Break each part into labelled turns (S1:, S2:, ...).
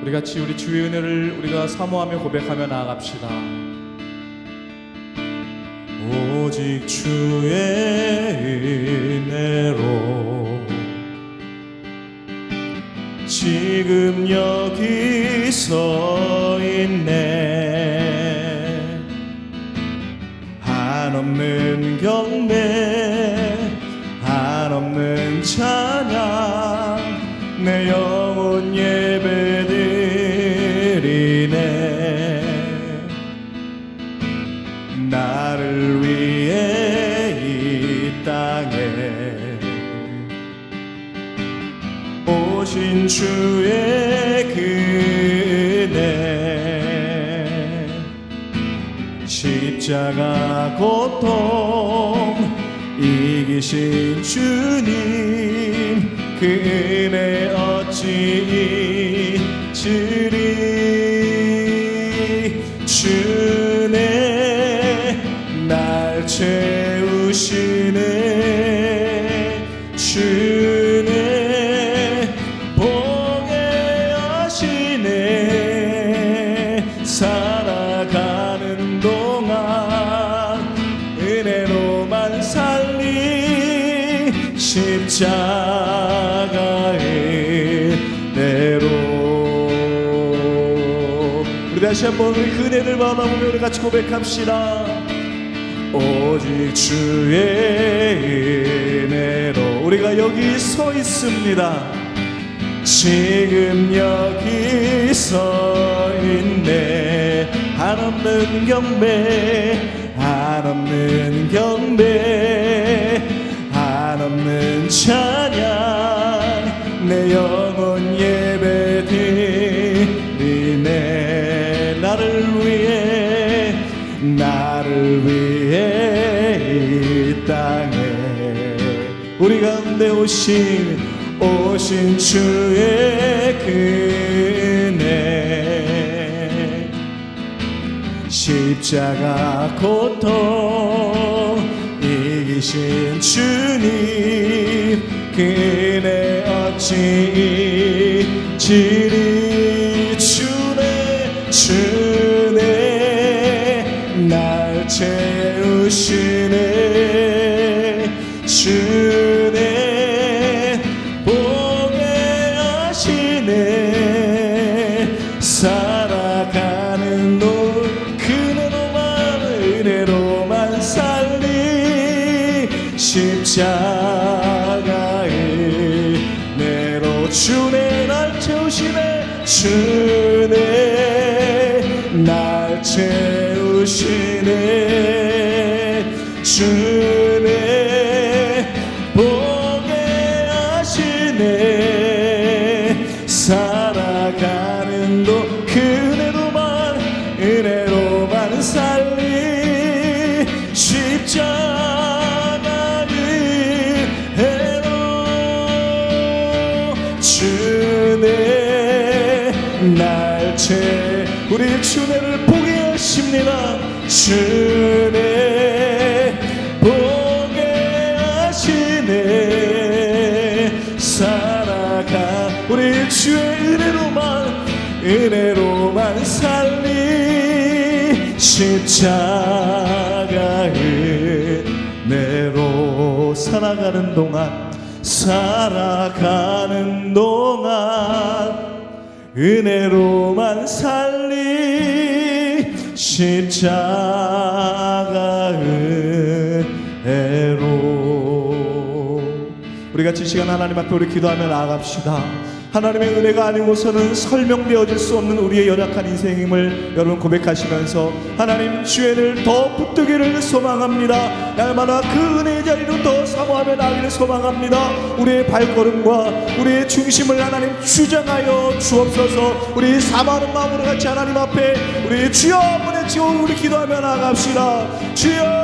S1: 우리 같이 우리 주의 은혜를 우리가 사모하며 고백하며 나아갑시다.
S2: 오직 주의 은혜로 지금 여기 서 있네. 한없는 경배 한없는 찬양 내 영혼 예배드리네. 나를 위해 이 땅에 오신 주의 은혜, 십자가 고통 이기신 주님 그 은혜 어찌 잊으리. 주네 날 채우시네. 주네 보게 하시네. 살아가는 동안 은혜로만 살리. 십자가의 은혜로. 우리 다시 한번 우리 그 은혜를 바라보며 우리 같이 고백합시다. 오직 주의 은혜로 우리가 여기 서 있습니다. 지금 여기 서 있네. 한없는 경배 한없는 경배 한없는 찬양 내 영혼 예배드리네. 나를 위해 이 땅에 우리 가운데 오신 주의 은혜, 십자가 고통 이기신 주님 그 은혜 어찌 잊으리. 주네 날 채우시네. 주네 보게 하시네. 살아가는 은혜로만 살리. 십자가의 은혜로 주네 날 채우시네. 주네 날 채우시네. 주네 보게 하시네. 살아가는 그 은혜로만 살리. 십자가의 은혜로. 주네 날 우리 주네를 보게 하십니다. 주네 보게 하시네. 살아가 우리 주의 은혜로만 살리. 십자가의 은혜로 살아가는 동안 은혜로만 살리. 십자가의 은혜로. 우리 같이 이 시간 하나님 앞에 우리 기도하며 나아갑시다. 하나님의 은혜가 아니고서는 설명되어질 수 없는 우리의 연약한 인생임을 여러분 고백하시면서 하나님 주의 은혜를 더 붙들기를 소망합니다. 날마다 그 은혜의 자리로 더 사모하며 나아가기를 소망합니다. 우리의 발걸음과 우리의 중심을 하나님 주장하여 주옵소서. 우리 사모하는 마음으로 같이 하나님 앞에 우리 주여 한번 외치고 우리 기도하며 나아갑시다. 주여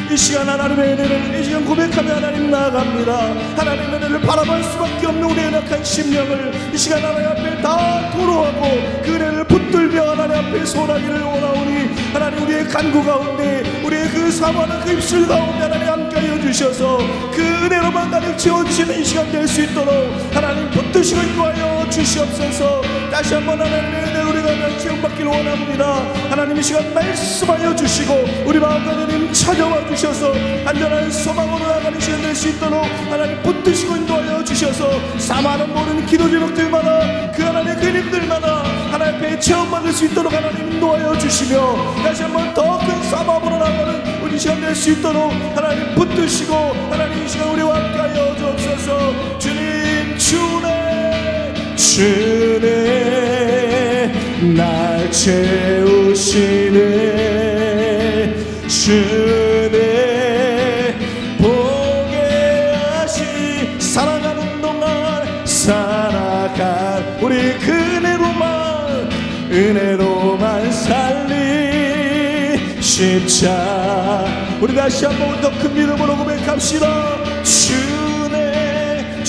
S2: 이 시간 하나님의 은혜를 이 시간 고백하며 하나님 나아갑니다. 하나님의 은혜를 바라볼 수밖에 없는 우리의 연약한 심령을 이 시간 하나님 앞에 다 토로하고 그 은혜를 붙들며 하나님 앞에 소원하기를 원하오니 하나님 우리의 간구 가운데 우리의 그 사모하는 그 입술 가운데 하나님 함께 하여 주셔서 그 은혜로만 가득 채워지는 시간 될 수 있도록 하나님 붙드시고 인도하여 주시옵소서. 다시 한번 하나님의 은혜로 우리가 채움받기를 원합니다. 하나님 이 시간 말씀하여 주시고 우리 마음과 하나님 찾아와 주셔서 안전한 소망으로 나가는 시간 될 수 있도록 하나님 붙드시고 인도하여 주셔서 사모하는 모든 기도 제목들마다 그 하나님의 그림들마다 하나님 앞에 체험받을 수 있도록 하나님 인도하여 주시며 다시 한번 더 큰 사모함으로 나가는 우리 시간 될 수 있도록 하나님 붙드시고 하나님 이 시간 우리와 함께하여 주옵소서. 주님 주네 날 채우시네 주네 보게 하시 살아가는 동안 살아갈 우리 그 은혜로만 살리 십자 우리 다시 한번 더 큰 믿음으로 고백합시다. 주네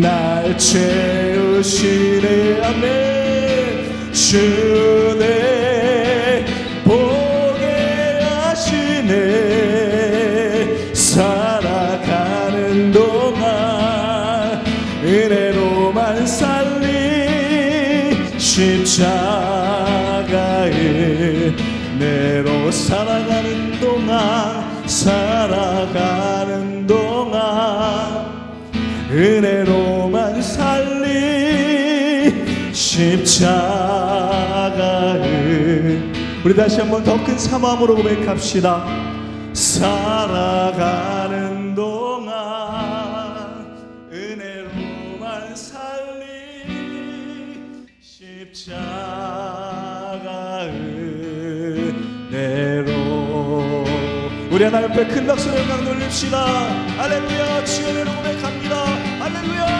S2: 날 채우시네 아멘 주네 보게 하시네 살아가는 동안 은혜로만 살리 십자가의 은혜로 살아가는 동안 은혜로만 살리 십자가의 우리 다시 한번 더 큰 사모함으로 고백합시다. 살아가는 동안 은혜로만 살리 십자가의 은혜로 우리 하나님 앞에 큰 박수로 영광 돌립시다. 할렐루야. 주의 은혜로 고백합니다. 할렐루야.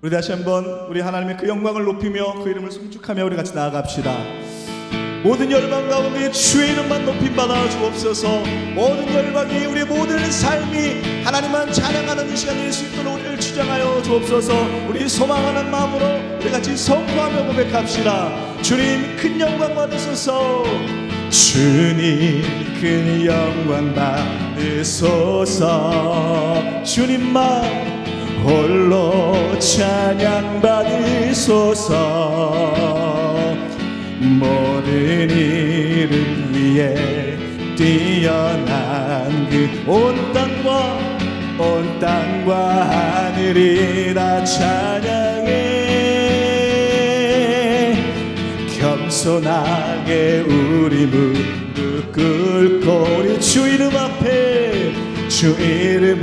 S2: 우리 다시 한번 우리 하나님의 그 영광을 높이며 그 이름을 송축하며 우리 같이 나아갑시다. 모든 열방 가운데 주의 이름만 높임받아 주옵소서. 모든 열방이 우리의 모든 삶이 하나님만 찬양하는 이 시간 될 수 있도록 우리를 주장하여 주옵소서. 우리 소망하는 마음으로 우리 같이 선포하며 고백합시다. 주님 큰 영광 받으소서. 주님 큰 영광 받으소서. 주님만 홀로 찬양 받으소서. 모든 이름 위에 뛰어난 그 온 땅과 하늘이 다 찬양해. 겸손하게 우리 무릎 꿇고 우리 주 이름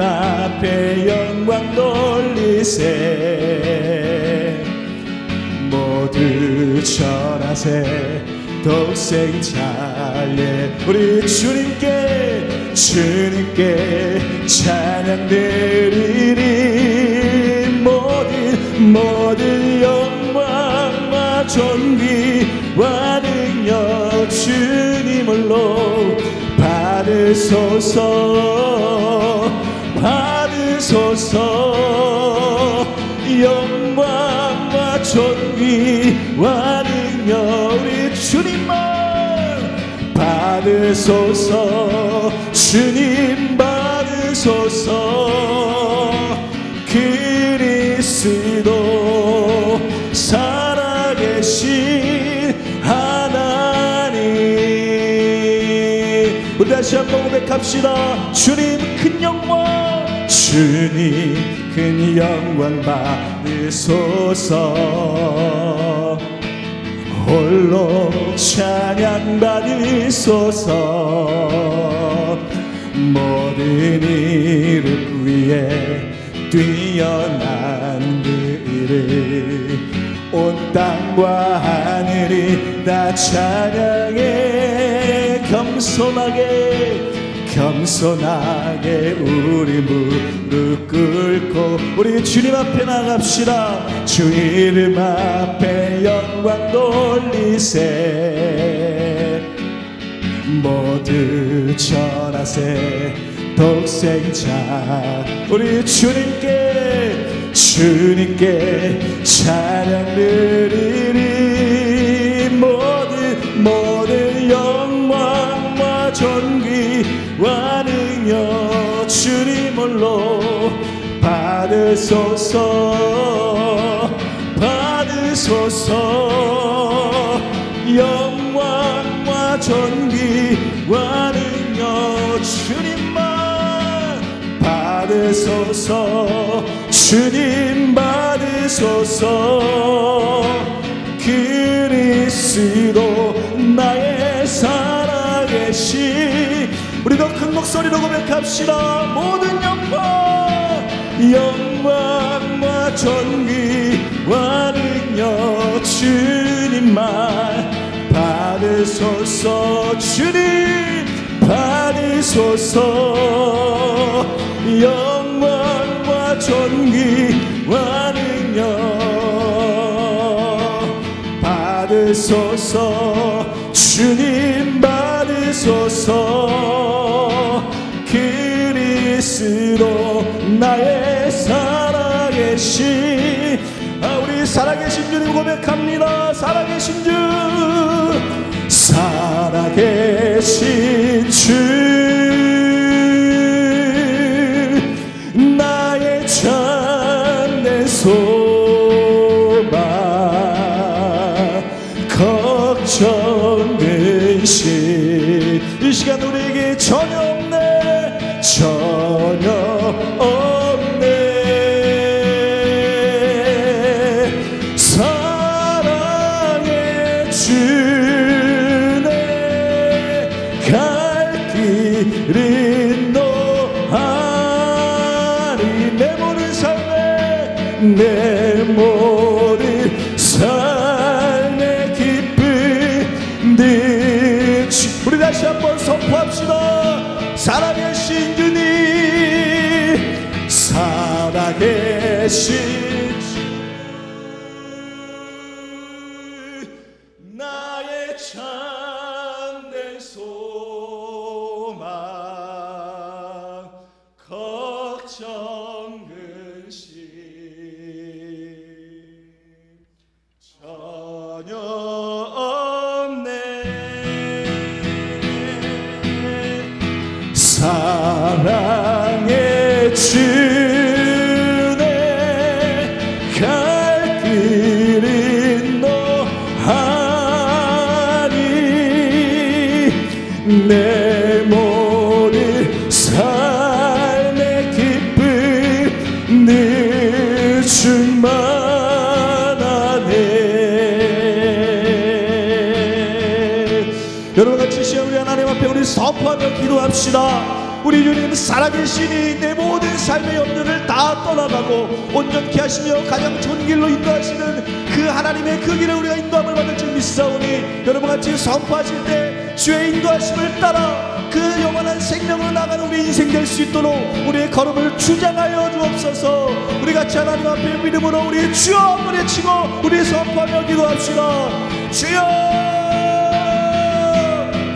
S2: 앞에 영광 돌리세. 모두 절하세 독생자의 우리 주님께 찬양 드리리. 모든 영광과 존귀와 능력 주님 홀로 받으소서. 영광과 존귀와 능력 우리 주님만 받으소서. 주님 받으소서. 그리스도 살아계신 하나님 우리 다시 한번 고백합시다. 주님 큰 영광 받으소서. 홀로 찬양 받으소서. 모든 이름 위에 뛰어난 그 이름 온 땅과 하늘이 다 찬양해. 겸손하게 우리 무릎 꿇고 우리 주님 앞에 나갑시다. 주 이름 앞에 영광 돌리세. 모두 전하세 독생자 우리 주님께 찬양 드리리. 받으소서 받으소서 영광과 존귀와 능력 주님만 받으소서 주님 받으소서 그리스도 나의 살아계신 우리도 큰 목소리로 고백합시다. 모든 영광과 존귀와 능력 주님만 받으소서 주님 받으소서 영광과 존귀와 능력 받으소서 주님 받으소서 그리스도 나의 살아계신 우리 살아계신 주님 고백합니다. 살아계신 주 살아계신 주 나의 참된 소망 걱정 근심 이 시간 우리에게 전혀 없네 전혀 없네 사랑의 주네 갈 길은 너하니 내 모든 삶에 내 모든 삶의 기쁨 우리 다시 한번 선포합시다. 살아계신 주님 살아계신 주 나의 참된 소망 걱정 근심 전혀 사랑의 주네 갈 길은 너하니 내 모든 삶의 기쁨 늘 충만하네. 여러분 같이 시간 우리 하나님 앞에 우리 선포하며 기도합시다. 우리 주님 살아계시니 내 모든 삶의 염려를 다 떠나가고 온전케 하시며 가장 좋은 길로 인도하시는 그 하나님의 그 길을 우리가 인도함을 받을 줄 믿사오니 여러분 같이 선포하실 때 주의 인도하심을 따라 그 영원한 생명으로 나가는 우리 인생 될 수 있도록 우리의 걸음을 주장하여 주옵소서. 우리 같이 하나님 앞에 믿음으로 우리 주여 한번 외치고 우리 선포하며 기도합시다. 주여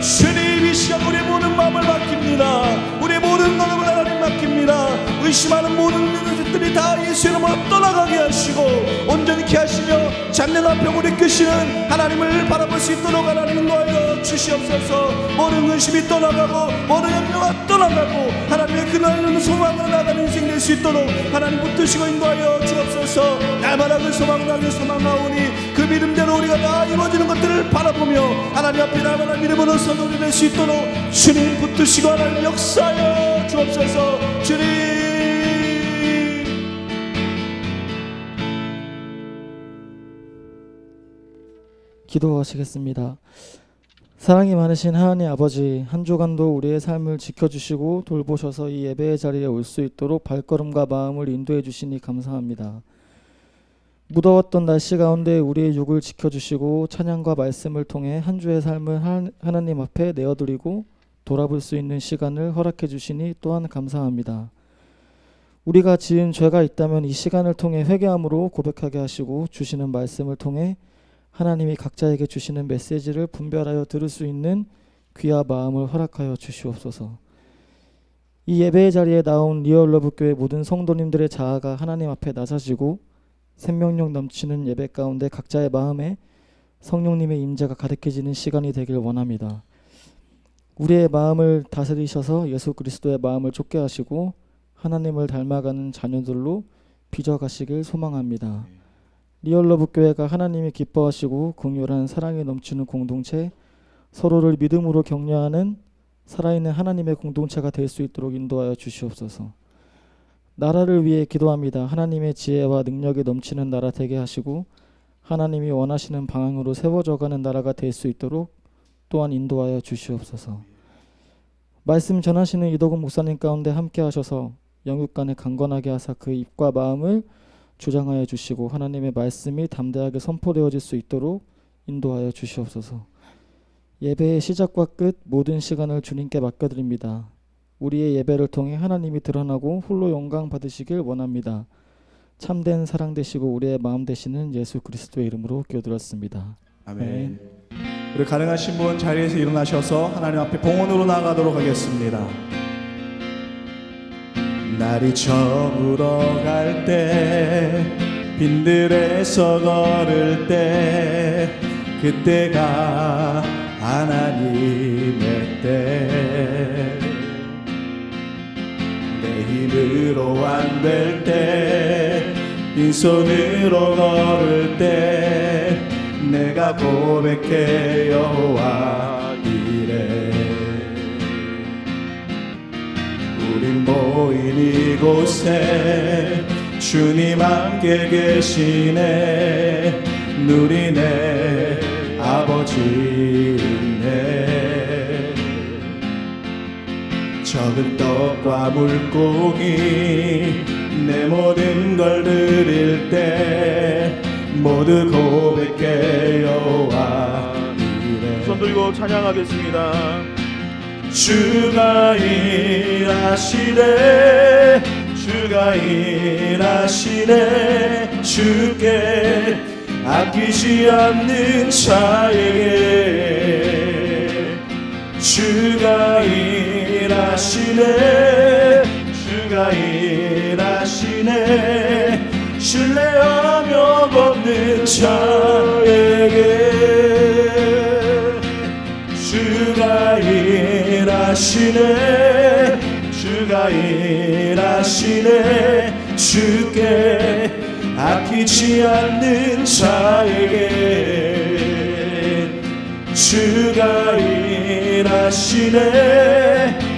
S2: 주님 이 시간 우리의 모든 마음을 맡깁니다. 우리의 모든 마음을 하나님 맡깁니다. 의심하는 모든 것들이 다 예수의 이름으로 떠나가게 하시고 온전케 하시며 잡는 앞에 우리 끄시는 하나님을 바라볼 수 있도록 하나님 인도하여 주시옵소서. 모든 의심이 떠나가고 모든 염려가 떠나가고 하나님의 그날은 소망으로 나가는 인생 될 수 있도록 하나님 붙드시고 인도하여 주옵소서. 날마다 그 소망을 소망하오니 그 믿음대로 우리가 다 이루어지는 것들을 바라보며 하나님 앞에 날마다 믿음으로 선을 낼 수 있도록 주님 붙드시고 하나님 역사하여 주옵소서. 주님
S3: 기도하시겠습니다. 사랑이 많으신 하나님 아버지, 한 주간도 우리의 삶을 지켜주시고 돌보셔서 이 예배의 자리에 올 수 있도록 발걸음과 마음을 인도해 주시니 감사합니다. 무더웠던 날씨 가운데 우리의 육을 지켜주시고 찬양과 말씀을 통해 한 주의 삶을 하나님 앞에 내어드리고 돌아볼 수 있는 시간을 허락해 주시니 또한 감사합니다. 우리가 지은 죄가 있다면 이 시간을 통해 회개함으로 고백하게 하시고 주시는 말씀을 통해 하나님이 각자에게 주시는 메시지를 분별하여 들을 수 있는 귀와 마음을 허락하여 주시옵소서. 이 예배의 자리에 나온 리얼러브교회 모든 성도님들의 자아가 하나님 앞에 낮아지고 생명력 넘치는 예배 가운데 각자의 마음에 성령님의 임재가 가득해지는 시간이 되길 원합니다. 우리의 마음을 다스리셔서 예수 그리스도의 마음을 쫓게 하시고 하나님을 닮아가는 자녀들로 빚어가시길 소망합니다. 리얼러브 교회가 하나님이 기뻐하시고 긍휼한 사랑이 넘치는 공동체, 서로를 믿음으로 격려하는 살아있는 하나님의 공동체가 될 수 있도록 인도하여 주시옵소서. 나라를 위해 기도합니다. 하나님의 지혜와 능력이 넘치는 나라 되게 하시고 하나님이 원하시는 방향으로 세워져가는 나라가 될 수 있도록 또한 인도하여 주시옵소서. 말씀 전하시는 이덕훈 목사님 가운데 함께 하셔서 영육간에 강건하게 하사 그 입과 마음을 주장하여 주시고 하나님의 말씀이 담대하게 선포되어질 수 있도록 인도하여 주시옵소서. 예배의 시작과 끝 모든 시간을 주님께 맡겨드립니다. 우리의 예배를 통해 하나님이 드러나고 홀로 영광 받으시길 원합니다. 참된 사랑 되시고 우리의 마음 되시는 예수 그리스도의 이름으로 기도드렸습니다.
S2: 아멘. 우리 가능하신 분 자리에서 일어나셔서 하나님 앞에 봉헌으로 나아가도록 하겠습니다. 날이 저물어 갈 때 빈들에서 걸을 때 그때가 하나님의 때 내 힘으로 안 될 때 빈손으로 걸을 때 내가 고백해 여호와 이래 우린 모인 이곳에 주님 함께 계시네 누리네 아버지 있네 적은 떡과 물고기 내 모든 걸 드릴 때 모두 고백해 여호와 이래
S4: 손 들고 찬양하겠습니다.
S2: 주가 일하시네 주가 일하시네 주께 아끼지 않는 자에게 주가 일하시네 주가 일하시네 신뢰하며 걷는 자에게 주가 일하시네 주가 일하시네 주께 아끼지 않는 자에게 주가 일하시네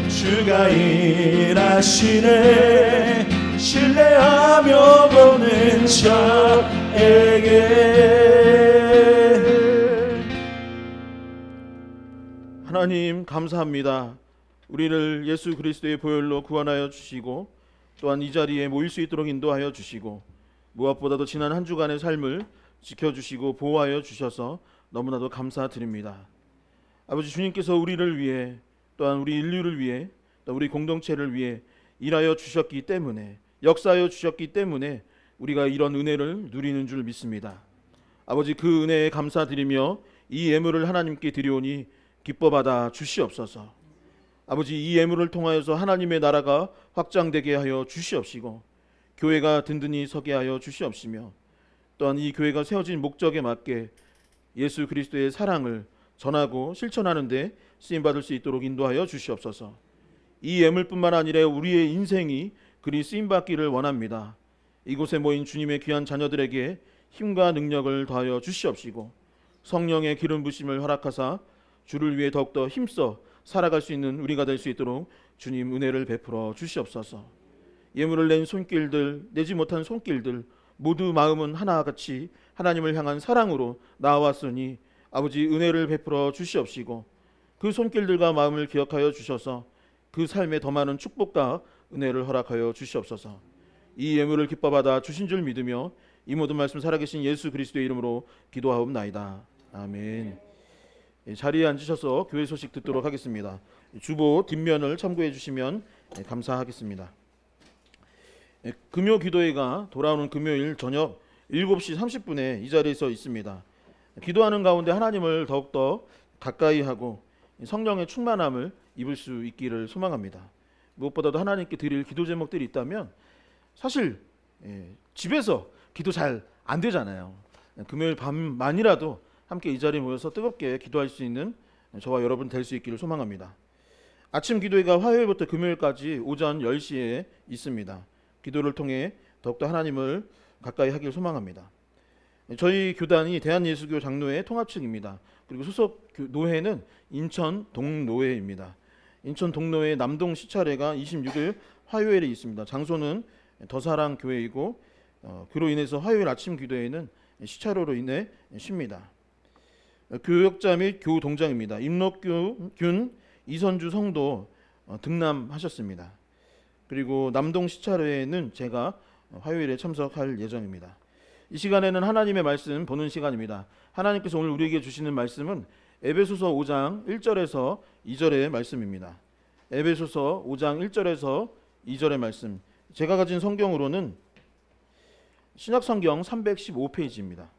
S2: 주가 일하시네 신뢰하며 보는 자에게
S4: 하나님 감사합니다. 우리를 예수 그리스도의 보혈로 구원하여 주시고 또한 이 자리에 모일 수 있도록 인도하여 주시고 무엇보다도 지난 한 주간의 삶을 지켜주시고 보호하여 주셔서 너무나도 감사드립니다. 아버지 주님께서 우리를 위해 또한 우리 인류를 위해 또 우리 공동체를 위해 일하여 주셨기 때문에 역사하여 주셨기 때문에 우리가 이런 은혜를 누리는 줄 믿습니다. 아버지 그 은혜에 감사드리며 이 예물을 하나님께 드리오니 기뻐 받아 주시옵소서. 아버지 이 예물을 통하여서 하나님의 나라가 확장되게 하여 주시옵시고 교회가 든든히 서게 하여 주시옵시며 또한 이 교회가 세워진 목적에 맞게 예수 그리스도의 사랑을 전하고 실천하는 데 쓰임받을 수 있도록 인도하여 주시옵소서. 이 예물뿐만 아니라 우리의 인생이 그리 쓰임받기를 원합니다. 이곳에 모인 주님의 귀한 자녀들에게 힘과 능력을 더하여 주시옵시고 성령의 기름 부심을 허락하사 주를 위해 더욱더 힘써 살아갈 수 있는 우리가 될 수 있도록 주님 은혜를 베풀어 주시옵소서. 예물을 낸 손길들, 내지 못한 손길들 모두 마음은 하나같이 하나님을 향한 사랑으로 나아왔으니 아버지 은혜를 베풀어 주시옵시고 그 손길들과 마음을 기억하여 주셔서 그 삶에 더 많은 축복과 은혜를 허락하여 주시옵소서. 이 예물을 기뻐 받아 주신 줄 믿으며 이 모든 말씀 살아계신 예수 그리스도의 이름으로 기도하옵나이다. 아멘. 자리에 앉으셔서 교회 소식 듣도록 하겠습니다. 주보 뒷면을 참고해 주시면 감사하겠습니다. 금요 기도회가 돌아오는 금요일 저녁 7시 30분에 이 자리에서 있습니다. 기도하는 가운데 하나님을 더욱더 가까이 하고 성령의 충만함을 입을 수 있기를 소망합니다. 무엇보다도 하나님께 드릴 기도 제목들이 있다면 사실 집에서 기도 잘 안 되잖아요. 금요일 밤만이라도 함께 이 자리에 모여서 뜨겁게 기도할 수 있는 저와 여러분 될 수 있기를 소망합니다. 아침 기도회가 화요일부터 금요일까지 오전 10시에 있습니다. 기도를 통해 더욱더 하나님을 가까이 하길 소망합니다. 저희 교단이 대한예수교 장로회 통합측입니다. 그리고 소속 노회는 인천 동노회입니다. 인천 동노회 남동 시찰회가 26일 화요일에 있습니다. 장소는 더사랑 교회이고 그로 인해서 화요일 아침 기도회는 시찰회로 인해 쉽니다. 교역자 및 교동장입니다. 임록균, 이선주 성도 등남하셨습니다. 그리고 남동 시찰회에는 제가 화요일에 참석할 예정입니다. 이 시간에는 하나님의 말씀 보는 시간입니다. 하나님께서 오늘 우리에게 주시는 말씀은 에베소서 5장 1절에서 2절의 말씀입니다. 에베소서 5장 1절에서 2절의 말씀. 제가 가진 성경으로는 신약성경 315페이지입니다.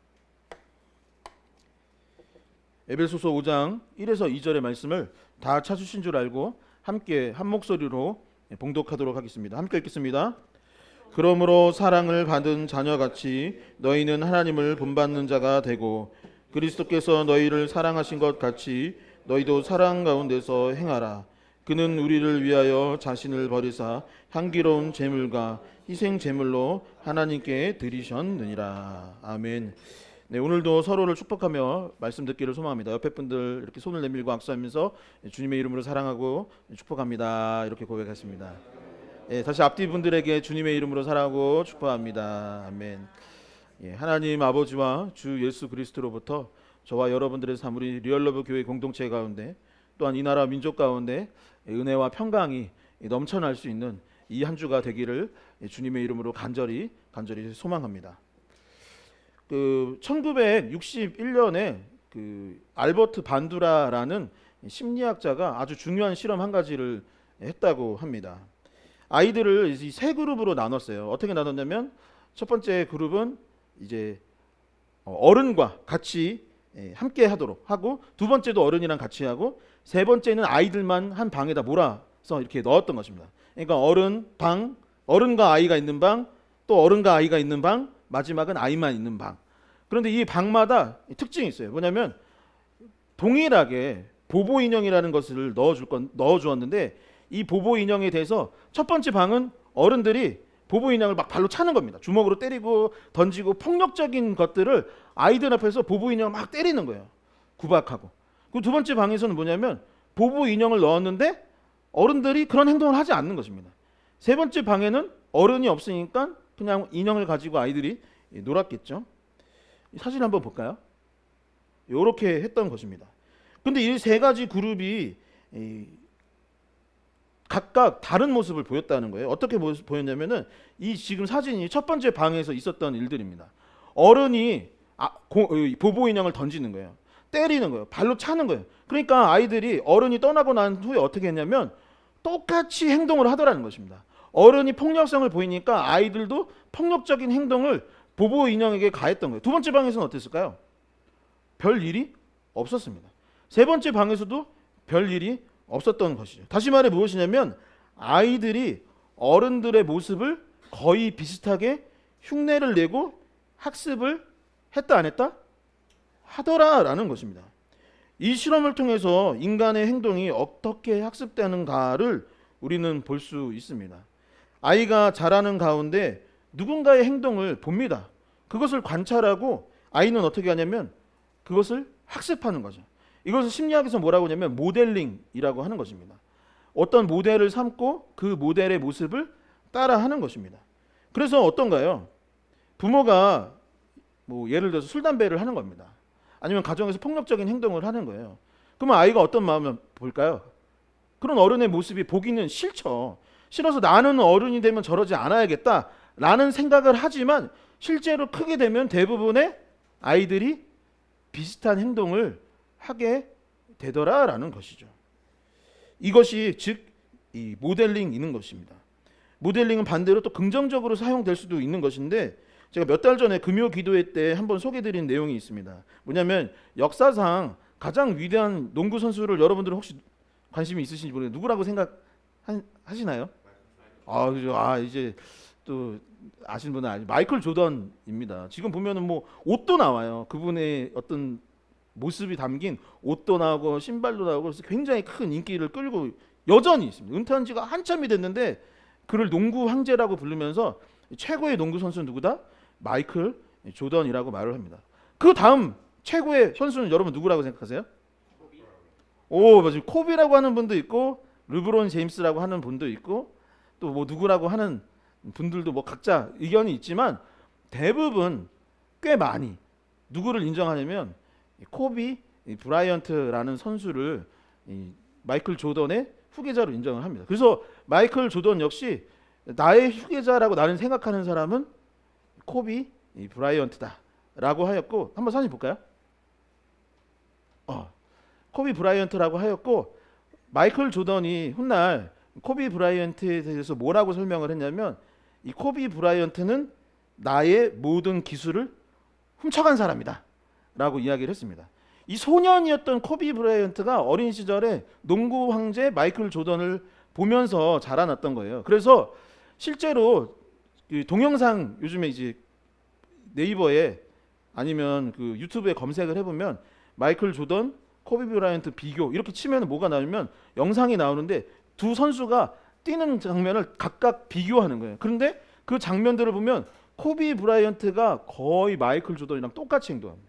S4: 에베소서 5장 1에서 2절의 말씀을 다 찾으신 줄 알고 함께 한 목소리로 봉독하도록 하겠습니다. 함께 읽겠습니다. 그러므로 사랑을 받은 자녀같이 너희는 하나님을 본받는 자가 되고 그리스도께서 너희를 사랑하신 것 같이 너희도 사랑 가운데서 행하라. 그는 우리를 위하여 자신을 버리사 향기로운 제물과 희생 제물로 하나님께 드리셨느니라. 아멘. 네, 오늘도 서로를 축복하며 말씀 듣기를 소망합니다. 옆에 분들 이렇게 손을 내밀고 악수하면서 주님의 이름으로 사랑하고 축복합니다. 이렇게 고백했습니다. 예, 다시 앞뒤 분들에게 주님의 이름으로 사랑하고 축복합니다. 아멘. 예, 하나님 아버지와 주 예수 그리스도로부터 저와 여러분들의 삶 우리 리얼러브 교회 공동체 가운데 또한 이 나라 민족 가운데 은혜와 평강이 넘쳐날 수 있는 이 한 주가 되기를 주님의 이름으로 간절히 소망합니다. 1961년에 알버트 반두라라는 심리학자가 아주 중요한 실험 한 가지를 했다고 합니다. 아이들을 이 세 그룹으로 나눴어요. 어떻게 나눴냐면 첫 번째 그룹은 이제 어른과 같이 함께 하도록 하고, 두 번째도 어른이랑 같이 하고, 세 번째는 아이들만 한 방에다 몰아서 이렇게 넣었던 것입니다. 그러니까 어른과 아이가 있는 방, 또 어른과 아이가 있는 방, 마지막은 아이만 있는 방. 그런데 이 방마다 특징이 있어요. 뭐냐면 동일하게 보보 인형이라는 것을 넣어주었는데 이 보보 인형에 대해서 첫 번째 방은 어른들이 보보 인형을 막 발로 차는 겁니다. 주먹으로 때리고 던지고 폭력적인 것들을 아이들 앞에서 보보 인형을 막 때리는 거예요. 구박하고. 그 두 번째 방에서는 뭐냐면 보보 인형을 넣었는데 어른들이 그런 행동을 하지 않는 것입니다. 세 번째 방에는 어른이 없으니까 그냥 인형을 가지고 아이들이 놀았겠죠. 사진 한번 볼까요? 이렇게 했던 것입니다. 근데 이 세 가지 그룹이 각각 다른 모습을 보였다는 거예요. 어떻게 보였냐면은 이 지금 사진이 첫 번째 방에서 있었던 일들입니다. 어른이 보보 인형을 던지는 거예요. 때리는 거예요. 발로 차는 거예요. 그러니까 아이들이 어른이 떠나고 난 후에 어떻게 했냐면 똑같이 행동을 하더라는 것입니다. 어른이 폭력성을 보이니까 아이들도 폭력적인 행동을 보보 인형에게 가했던 거예요. 두 번째 방에서는 어땠을까요? 별 일이 없었습니다. 세 번째 방에서도 별 일이 없었던 것이죠. 다시 말해 무엇이냐면 아이들이 어른들의 모습을 거의 비슷하게 흉내를 내고 학습을 했다 안 했다? 하더라라는 것입니다. 이 실험을 통해서 인간의 행동이 어떻게 학습되는가를 우리는 볼 수 있습니다. 아이가 자라는 가운데 누군가의 행동을 봅니다. 그것을 관찰하고 아이는 어떻게 하냐면 그것을 학습하는 거죠. 이것을 심리학에서 뭐라고 하냐면 모델링이라고 하는 것입니다. 어떤 모델을 삼고 그 모델의 모습을 따라하는 것입니다. 그래서 어떤가요? 부모가 뭐 예를 들어서 술 담배를 하는 겁니다. 아니면 가정에서 폭력적인 행동을 하는 거예요. 그러면 아이가 어떤 마음을 볼까요? 그런 어른의 모습이 보기는 싫죠. 싫어서 나는 어른이 되면 저러지 않아야겠다라는 생각을 하지만 실제로 크게 되면 대부분의 아이들이 비슷한 행동을 하게 되더라라는 것이죠. 이것이 즉 이 모델링이는 것입니다. 모델링은 반대로 또 긍정적으로 사용될 수도 있는 것인데 제가 몇 달 전에 금요 기도회 때 한번 소개드린 내용이 있습니다. 뭐냐면 역사상 가장 위대한 농구 선수를 여러분들은 혹시 관심이 있으신지 모르겠는데 누구라고 생각하시나요? 그죠. 이제 또 아시는 분은 아니 마이클 조던입니다. 지금 보면은 뭐 옷도 나와요. 그분의 어떤 모습이 담긴 옷도 나오고 신발도 나오고 그래서 굉장히 큰 인기를 끌고 여전히 있습니다. 은퇴한 지가 한참이 됐는데 그를 농구 황제라고 부르면서 최고의 농구 선수는 누구다? 마이클 조던이라고 말을 합니다. 그 다음 최고의 선수는 여러분 누구라고 생각하세요? 오, 맞아요. 코비라고 하는 분도 있고 르브론 제임스라고 하는 분도 있고 또 뭐 누구라고 하는 분들도 뭐 각자 의견이 있지만 대부분 꽤 많이 누구를 인정하냐면 코비 브라이언트라는 선수를 마이클 조던의 후계자로 인정을 합니다. 그래서 마이클 조던 역시 나의 후계자라고 나는 생각하는 사람은 코비 브라이언트다라고 하였고, 한번 사진 볼까요? 코비 브라이언트라고 하였고, 마이클 조던이 훗날 코비 브라이언트에 대해서 뭐라고 설명을 했냐면 이 코비 브라이언트는 나의 모든 기술을 훔쳐간 사람이다 라고 이야기를 했습니다. 이 소년이었던 코비 브라이언트가 어린 시절에 농구 황제 마이클 조던을 보면서 자라났던 거예요. 그래서 실제로 그 동영상 요즘에 이제 네이버에 아니면 그 유튜브에 검색을 해보면 마이클 조던, 코비 브라이언트 비교 이렇게 치면 뭐가 나오면 영상이 나오는데 두 선수가 뛰는 장면을 각각 비교하는 거예요. 그런데 그 장면들을 보면 코비 브라이언트가 거의 마이클 조던이랑 똑같이 행동합니다.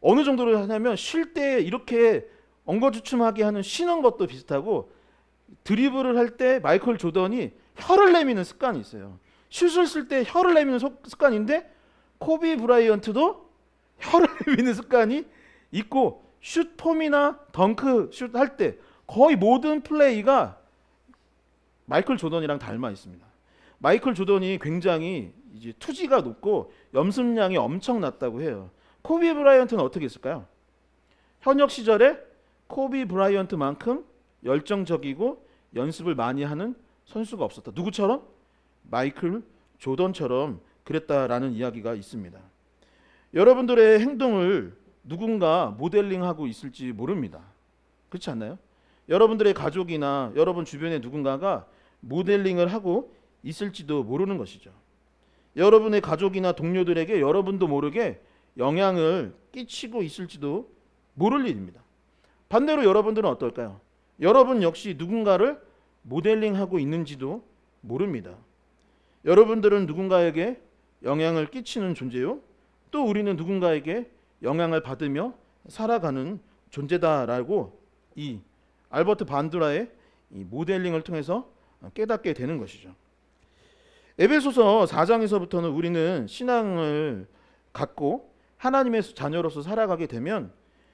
S4: 어느 정도로 하냐면 쉴 때 이렇게 엉거주춤하게 하는 쉬는 것도 비슷하고, 드리블을 할 때 마이클 조던이 혀를 내미는 습관이 있어요. 슛을 쓸 때 혀를 내미는 습관인데 코비 브라이언트도 혀를 내미는 습관이 있고, 슛 폼이나 덩크 슛 할 때 거의 모든 플레이가 마이클 조던이랑 닮아 있습니다. 마이클 조던이 굉장히 이제 투지가 높고 연습량이 엄청 낮다고 해요. 코비 브라이언트는 어떻게 했을까요? 현역 시절에 코비 브라이언트만큼 열정적이고 연습을 많이 하는 선수가 없었다. 누구처럼? 마이클 조던처럼 그랬다라는 이야기가 있습니다. 여러분들의 행동을 누군가 모델링하고 있을지 모릅니다. 그렇지 않나요? 여러분들의 가족이나 여러분 주변에 누군가가 모델링을 하고 있을지도 모르는 것이죠. 여러분의 가족이나 동료들에게 여러분도 모르게 영향을 끼치고 있을지도 모를 일입니다. 반대로 여러분들은 어떨까요? 여러분 역시 누군가를 모델링하고 있는지도 모릅니다. 여러분들은 누군가에게 영향을 끼치는 존재요, 또 우리는 누군가에게 영향을 받으며 살아가는 존재다라고 이 알버트 반두라의 이 모델링을 통해서 깨닫게 되는 것이죠. 에베소서 4장에서부터는 우리는 신앙을 갖고 하나님의 자녀로서 살아가게 되면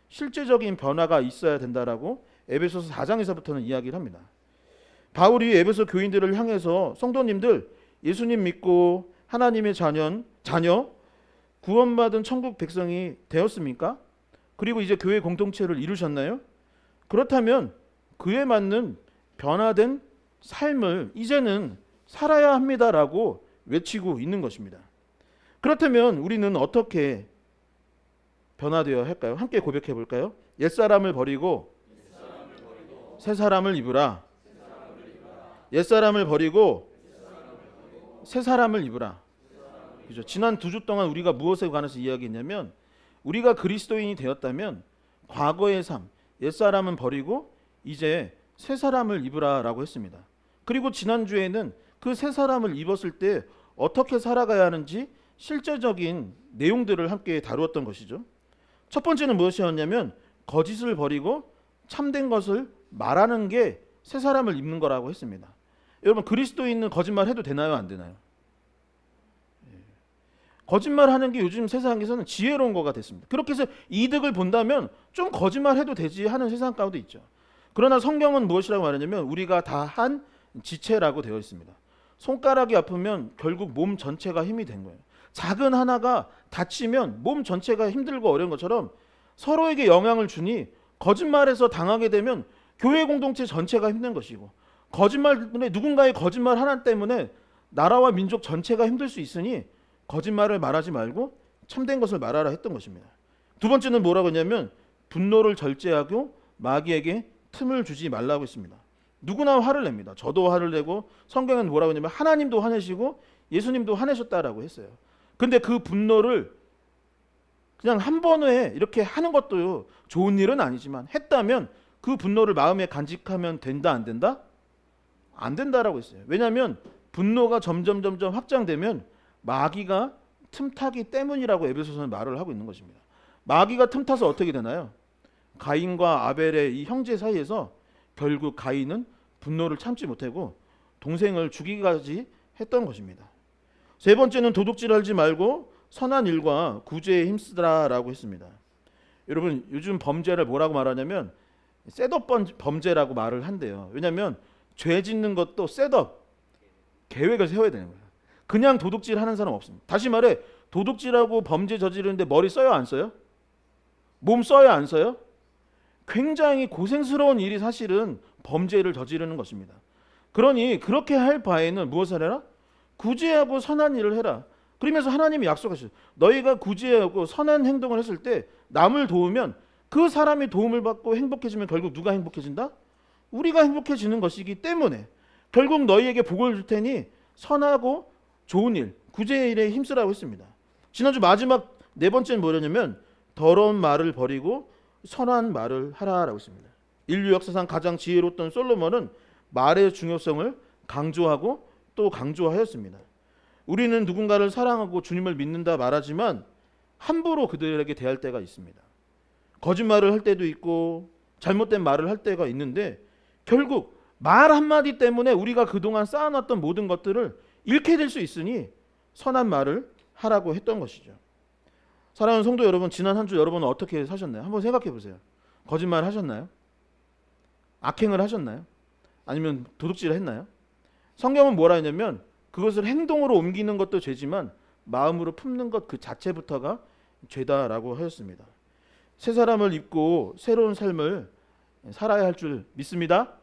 S4: 실제적인 변화가 있어야 된다라고 에베소서 4장에서부터는 이야기를 합니다. 바울이 에베소 교인들을 향해서 성도님들, 예수님 믿고 하나님의 자녀 구원받은 천국 백성이 되었습니까? 그리고 이제 교회 공동체를 이루셨나요? 그렇다면 그에 맞는 변화된 삶을 이제는 살아야 합니다라고 외치고 있는 것입니다. 그렇다면 우리는 어떻게 변화되어야 할까요? 함께 고백해 볼까요? 옛사람을 버리고 새 사람을 입으라. 옛사람을 버리고 새 사람을 입으라. 그죠? 지난 2주 동안 우리가 무엇에 관해서 이야기했냐면, 우리가 그리스도인이 되었다면 과거의 삶, 옛사람은 버리고 이제 새 사람을 입으라라고 했습니다. 그리고 지난주에는 그 새 사람을 입었을 때 어떻게 살아가야 하는지 실제적인 내용들을 함께 다루었던 것이죠. 첫 번째는 무엇이었냐면 거짓을 버리고 참된 것을 말하는 게 새 사람을 입는 거라고 했습니다. 여러분, 그리스도인은 거짓말 해도 되나요, 안 되나요? 거짓말하는 게 요즘 세상에서는 지혜로운 거가 됐습니다. 그렇게 해서 이득을 본다면 좀 거짓말해도 되지 하는 세상 가운데 있죠. 그러나 성경은 무엇이라고 말하냐면 우리가 다 한 지체라고 되어 있습니다. 손가락이 아프면 결국 몸 전체가 힘이 된 거예요. 작은 하나가 다치면 몸 전체가 힘들고 어려운 것처럼 서로에게 영향을 주니, 거짓말해서 당하게 되면 교회 공동체 전체가 힘든 것이고, 거짓말 때문에 누군가의 거짓말 하나 때문에 나라와 민족 전체가 힘들 수 있으니 거짓말을 말하지 말고 참된 것을 말하라 했던 것입니다. 두 번째는 뭐라고 했냐면 분노를 절제하고 마귀에게 틈을 주지 말라고 했습니다. 누구나 화를 냅니다. 저도 화를 내고, 성경은 뭐라고 했냐면 하나님도 화내시고 예수님도 화내셨다라고 했어요. 근데 그 분노를 그냥 한 번에 이렇게 하는 것도 좋은 일은 아니지만 했다면 그 분노를 마음에 간직하면 된다, 안 된다? 안 된다라고 했어요. 왜냐하면 분노가 점점 확장되면 마귀가 틈타기 때문이라고 에베소서는 말을 하고 있는 것입니다. 마귀가 틈타서 어떻게 되나요? 가인과 아벨의 이 형제 사이에서 결국 가인은 분노를 참지 못하고 동생을 죽이기까지 했던 것입니다. 세 번째는 도둑질하지 말고 선한 일과 구제에 힘쓰라라고 했습니다. 여러분 요즘 범죄를 뭐라고 말하냐면 셋업 범죄라고 말을 한대요. 왜냐하면 죄 짓는 것도 셋업 계획을 세워야 되는 거예요. 그냥 도둑질하는 사람 없습니다. 다시 말해 도둑질하고 범죄 저지르는데 머리 써요 안 써요? 몸 써요 안 써요? 굉장히 고생스러운 일이 사실은 범죄를 저지르는 것입니다. 그러니 그렇게 할 바에는 무엇을 해라? 구제하고 선한 일을 해라. 그러면서 하나님이 약속하셨어요. 너희가 구제하고 선한 행동을 했을 때 남을 도우면 그 사람이 도움을 받고 행복해지면 결국 누가 행복해진다? 우리가 행복해지는 것이기 때문에 결국 너희에게 복을 줄 테니 선하고 좋은 일, 구제의 일에 힘쓰라고 했습니다. 지난주 마지막 네 번째는 뭐냐면 더러운 말을 버리고 선한 말을 하라라고 했습니다. 인류 역사상 가장 지혜로웠던 솔로몬은 말의 중요성을 강조하고 또 강조하였습니다. 우리는 누군가를 사랑하고 주님을 믿는다 말하지만 함부로 그들에게 대할 때가 있습니다. 거짓말을 할 때도 있고 잘못된 말을 할 때가 있는데 결국 말 한마디 때문에 우리가 그동안 쌓아놨던 모든 것들을 잃게 될 수 있으니 선한 말을 하라고 했던 것이죠. 사랑하는 성도 여러분, 지난 한 주 여러분은 어떻게 사셨나요? 한번 생각해 보세요. 거짓말 하셨나요? 악행을 하셨나요? 아니면 도둑질을 했나요? 성경은 뭐라 했냐면 그것을 행동으로 옮기는 것도 죄지만 마음으로 품는 것 그 자체부터가 죄다라고 하였습니다. 새 사람을 입고 새로운 삶을 살아야 할 줄 믿습니다.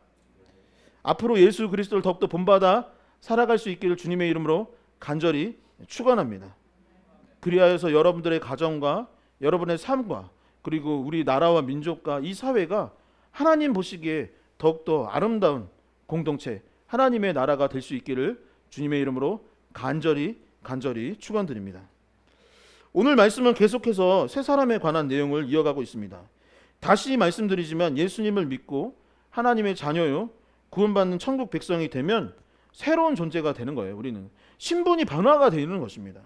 S4: 앞으로 예수 그리스도를 더욱더 본받아 살아갈 수 있기를 주님의 이름으로 간절히 축원합니다. 그리하여서 여러분들의 가정과 여러분의 삶과 그리고 우리 나라와 민족과 이 사회가 하나님 보시기에 더욱더 아름다운 공동체, 하나님의 나라가 될 수 있기를 주님의 이름으로 간절히 축원드립니다. 오늘 말씀은 계속해서 새 사람에 관한 내용을 이어가고 있습니다. 다시 말씀드리지만 예수님을 믿고 하나님의 자녀요 구원받는 천국 백성이 되면 새로운 존재가 되는 거예요. 우리는 신분이 변화가 되는 것입니다.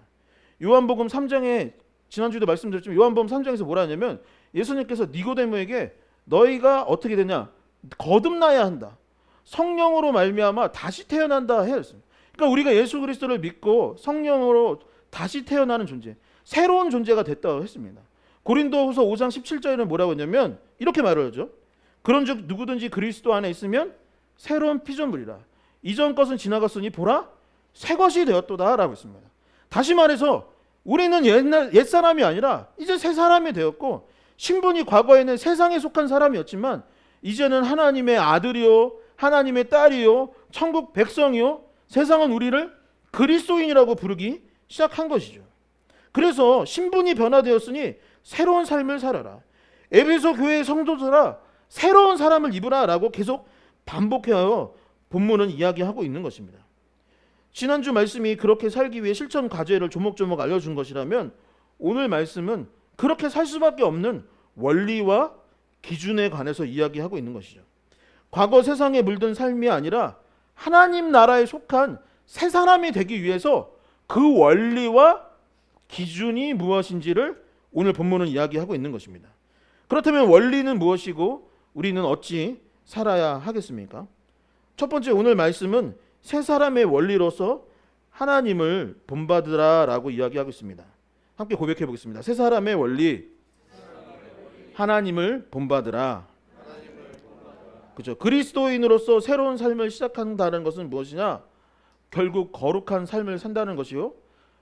S4: 요한복음 3장에 지난주에도 말씀드렸지만 요한복음 3장에서 뭐라 하냐면 예수님께서 니고데모에게 너희가 어떻게 되냐? 거듭나야 한다. 성령으로 말미암아 다시 태어난다 해야 했습니다. 그러니까 우리가 예수 그리스도를 믿고 성령으로 다시 태어나는 존재, 새로운 존재가 됐다고 했습니다. 고린도후서 5장 17절에는 뭐라고 했냐면 이렇게 말을 하죠. 그런즉 누구든지 그리스도 안에 있으면 새로운 피조물이라. 이전 것은 지나갔으니 보라 새 것이 되었도다라고 했습니다. 다시 말해서 우리는 옛사람이 아니라 이제 새 사람이 되었고 신분이 과거에는 세상에 속한 사람이었지만 이제는 하나님의 아들이요 하나님의 딸이요 천국 백성이요 세상은 우리를 그리스도인이라고 부르기 시작한 것이죠. 그래서 신분이 변화되었으니 새로운 삶을 살아라. 에베소 교회의 성도들아 새로운 사람을 입으라 라고 계속 반복해요. 본문은 이야기하고 있는 것입니다. 지난주 말씀이 그렇게 살기 위해 실천 과제를 조목조목 알려준 것이라면 오늘 말씀은 그렇게 살 수밖에 없는 원리와 기준에 관해서 이야기하고 있는 것이죠. 과거 세상에 물든 삶이 아니라 하나님 나라에 속한 새 사람이 되기 위해서 그 원리와 기준이 무엇인지를 오늘 본문은 이야기하고 있는 것입니다. 그렇다면 원리는 무엇이고 우리는 어찌 살아야 하겠습니까? 첫 번째 오늘 말씀은 새 사람의 원리로서 하나님을 본받으라라고 이야기하고 있습니다. 함께 고백해 보겠습니다. 새 사람의 원리, 하나님을 본받으라. 그죠? 그리스도인으로서 새로운 삶을 시작한다는 것은 무엇이냐? 결국 거룩한 삶을 산다는 것이요.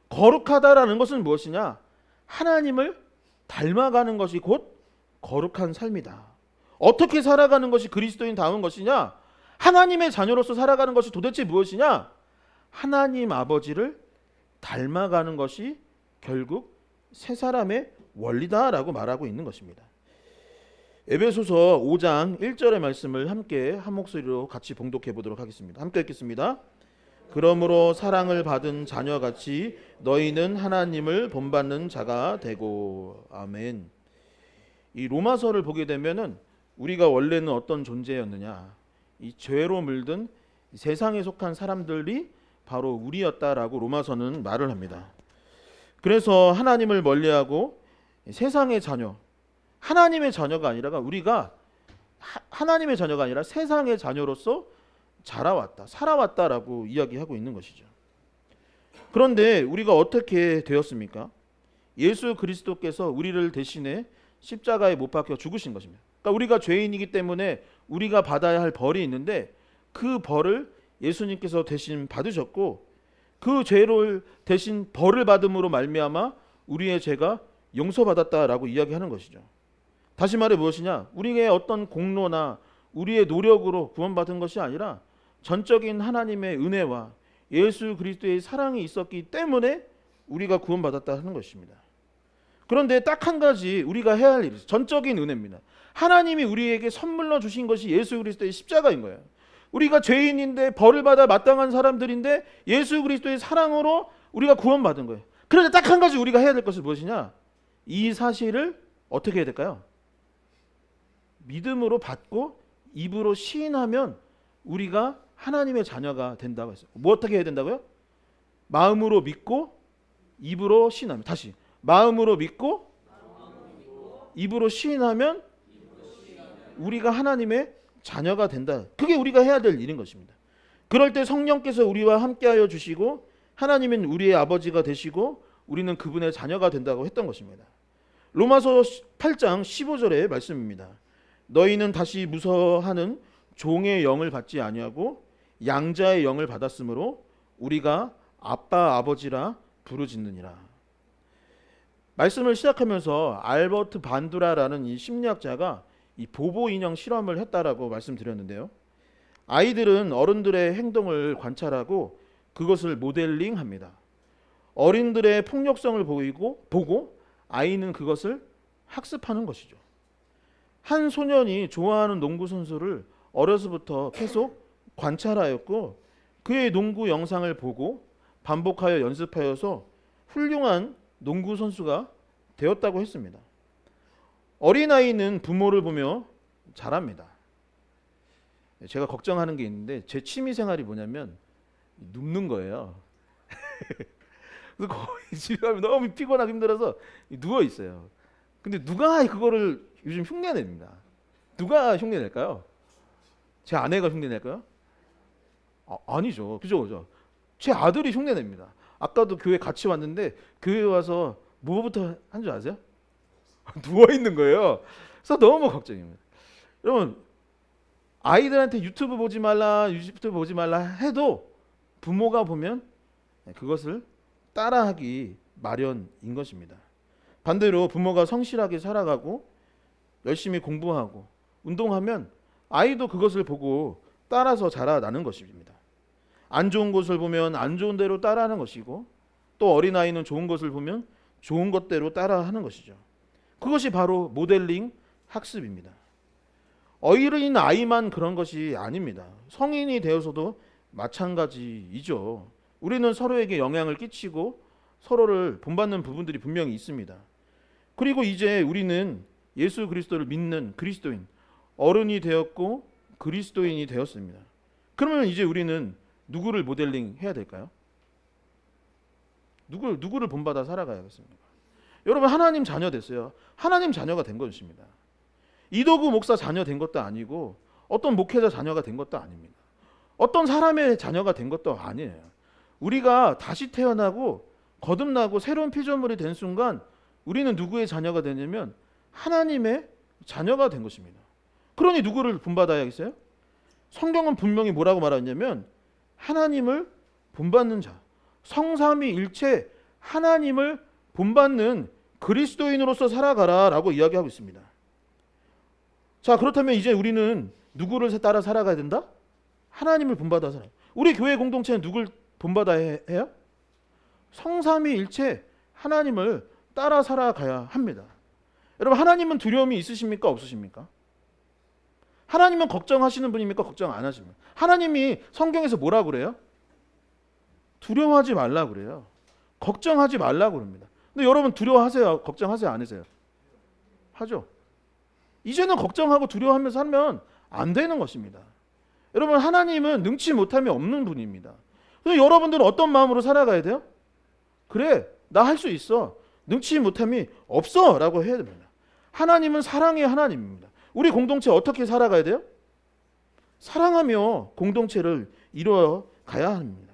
S4: 거룩하다라는 것은 무엇이냐? 하나님을 닮아가는 것이 곧 거룩한 삶이다. 어떻게 살아가는 것이 그리스도인다운 것이냐? 하나님의 자녀로서 살아가는 것이 도대체 무엇이냐? 하나님 아버지를 닮아가는 것이 결국 새 사람의 원리다라고 말하고 있는 것입니다. 에베소서 5장 1절의 말씀을 함께 한 목소리로 같이 봉독해 보도록 하겠습니다. 함께 읽겠습니다. 그러므로 사랑을 받은 자녀같이 너희는 하나님을 본받는 자가 되고. 아멘. 이 로마서를 보게 되면은 우리가 원래는 어떤 존재였느냐? 이 죄로 물든 세상에 속한 사람들이 바로 우리였다라고 로마서는 말을 합니다. 그래서 하나님을 멀리하고 세상의 자녀, 하나님의 자녀가 아니라 우리가 하나님의 자녀가 아니라 세상의 자녀로서 자라왔다, 살아왔다라고 이야기하고 있는 것이죠. 그런데 우리가 어떻게 되었습니까? 예수 그리스도께서 우리를 대신해 십자가에 못 박혀 죽으신 것입니다. 그러니까 우리가 죄인이기 때문에 우리가 받아야 할 벌이 있는데 그 벌을 예수님께서 대신 받으셨고 그 죄를 대신 벌을 받음으로 말미암아 우리의 죄가 용서받았다라고 이야기하는 것이죠. 다시 말해 무엇이냐? 우리의 어떤 공로나 우리의 노력으로 구원받은 것이 아니라 전적인 하나님의 은혜와 예수 그리스도의 사랑이 있었기 때문에 우리가 구원받았다 하는 것입니다. 그런데 딱 한 가지 우리가 해야 할 일이 있어요. 전적인 은혜입니다. 하나님이 우리에게 선물로 주신 것이 예수 그리스도의 십자가인 거예요. 우리가 죄인인데 벌을 받아 마땅한 사람들인데 예수 그리스도의 사랑으로 우리가 구원받은 거예요. 그런데 딱 한 가지 우리가 해야 될 것은 무엇이냐? 이 사실을 어떻게 해야 될까요? 믿음으로 받고 입으로 시인하면 우리가 하나님의 자녀가 된다고 했어요. 뭐 어떻게 해야 된다고요? 마음으로 믿고 입으로 시인하면, 다시 마음으로 믿고 입으로 시인하면 우리가 하나님의 자녀가 된다. 그게 우리가 해야 될 일인 것입니다. 그럴 때 성령께서 우리와 함께하여 주시고 하나님은 우리의 아버지가 되시고 우리는 그분의 자녀가 된다고 했던 것입니다. 로마서 8장 15절의 말씀입니다. 너희는 다시 무서워하는 종의 영을 받지 아니하고 양자의 영을 받았으므로 우리가 아빠 아버지라 부르짖느니라. 말씀을 시작하면서 알버트 반두라라는 이 심리학자가 이 보보 인형 실험을 했다라고 말씀드렸는데요. 아이들은 어른들의 행동을 관찰하고 그것을 모델링합니다. 어린들의 폭력성을 보고 아이는 그것을 학습하는 것이죠. 한 소년이 좋아하는 농구 선수를 어려서부터 계속 관찰하였고 그의 농구 영상을 보고 반복하여 연습하여서 훌륭한 농구 선수가 되었다고 했습니다. 어린아이는 부모를 보며 자랍니다. 제가 걱정하는 게 있는데 제 취미생활이 뭐냐면 눕는 거예요. 그래서 거의 집에 가면 너무 피곤하고 힘들어서 누워 있어요. 근데 누가 그거를 요즘 흉내냅니다. 누가 흉내낼까요? 제 아내가 흉내낼까요? 아니죠. 그죠. 제 아들이 흉내냅니다. 아까도 교회 같이 왔는데 교회 와서 뭐부터 한 줄 아세요? 누워 있는 거예요. 그래서 너무 걱정입니다. 여러분 아이들한테 유튜브 보지 말라 해도 부모가 보면 그것을 따라하기 마련인 것입니다. 반대로 부모가 성실하게 살아가고 열심히 공부하고 운동하면 아이도 그것을 보고 따라서 자라나는 것입니다. 안 좋은 것을 보면 안 좋은 대로 따라하는 것이고 또 어린아이는 좋은 것을 보면 좋은 것대로 따라하는 것이죠. 그것이 바로 모델링 학습입니다. 어린 아이만 그런 것이 아닙니다. 성인이 되어서도 마찬가지이죠. 우리는 서로에게 영향을 끼치고 서로를 본받는 부분들이 분명히 있습니다. 그리고 이제 우리는 예수 그리스도를 믿는 그리스도인, 어른이 되었고 그리스도인이 되었습니다. 그러면 이제 우리는 누구를 모델링 해야 될까요? 누구를 본받아 살아가야겠습니까? 여러분 하나님 자녀 됐어요. 하나님 자녀가 된 것입니다. 이도구 목사 자녀 된 것도 아니고 어떤 목회자 자녀가 된 것도 아닙니다. 어떤 사람의 자녀가 된 것도 아니에요. 우리가 다시 태어나고 거듭나고 새로운 피조물이 된 순간 우리는 누구의 자녀가 되냐면 하나님의 자녀가 된 것입니다. 그러니 누구를 본받아야겠어요? 성경은 분명히 뭐라고 말하냐면 하나님을 본받는 자, 성삼위일체 하나님을 본받는 그리스도인으로서 살아가라라고 이야기하고 있습니다. 자, 그렇다면 이제 우리는 누구를 따라 살아가야 된다? 하나님을 본받아 살아. 우리 교회 공동체는 누굴 본받아야 해요? 성삼위일체 하나님을 따라 살아가야 합니다. 여러분 하나님은 두려움이 있으십니까? 없으십니까? 하나님은 걱정하시는 분입니까? 걱정 안 하십니까? 하나님이 성경에서 뭐라고 그래요? 두려워하지 말라고 그래요. 걱정하지 말라고 그럽니다. 근데 여러분 두려워하세요? 걱정하세요? 안 하세요? 하죠. 이제는 걱정하고 두려워하면서 살면 안 되는 것입니다. 여러분 하나님은 능치 못함이 없는 분입니다. 근데 여러분들은 어떤 마음으로 살아가야 돼요? 그래, 나 할 수 있어. 능치 못함이 없어 라고 해야 됩니다. 하나님은 사랑의 하나님입니다. 우리 공동체 어떻게 살아가야 돼요? 사랑하며 공동체를 이루어 가야 합니다.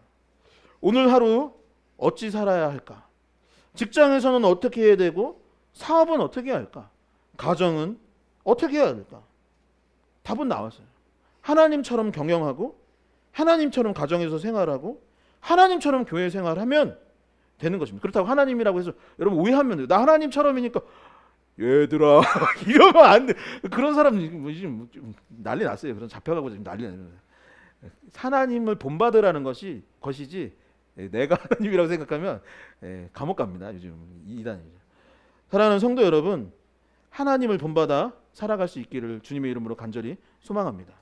S4: 오늘 하루 어찌 살아야 할까? 직장에서는 어떻게 해야 되고, 사업은 어떻게 해야 할까? 가정은 어떻게 해야 할까? 답은 나왔어요. 하나님처럼 경영하고, 하나님처럼 가정에서 생활하고, 하나님처럼 교회 생활하면 되는 것입니다. 그렇다고 하나님이라고 해서 여러분 오해하면 돼요. 나 하나님처럼이니까 얘들아 이러면 안 돼. 그런 사람 지금 난리 났어요. 그런 잡혀가고 지금 난리 나요. 하나님을 본받으라는 것이지 내가 하나님이라고 생각하면 감옥 갑니다. 요즘 이단이죠. 사랑하는 성도 여러분, 하나님을 본받아 살아갈 수 있기를 주님의 이름으로 간절히 소망합니다.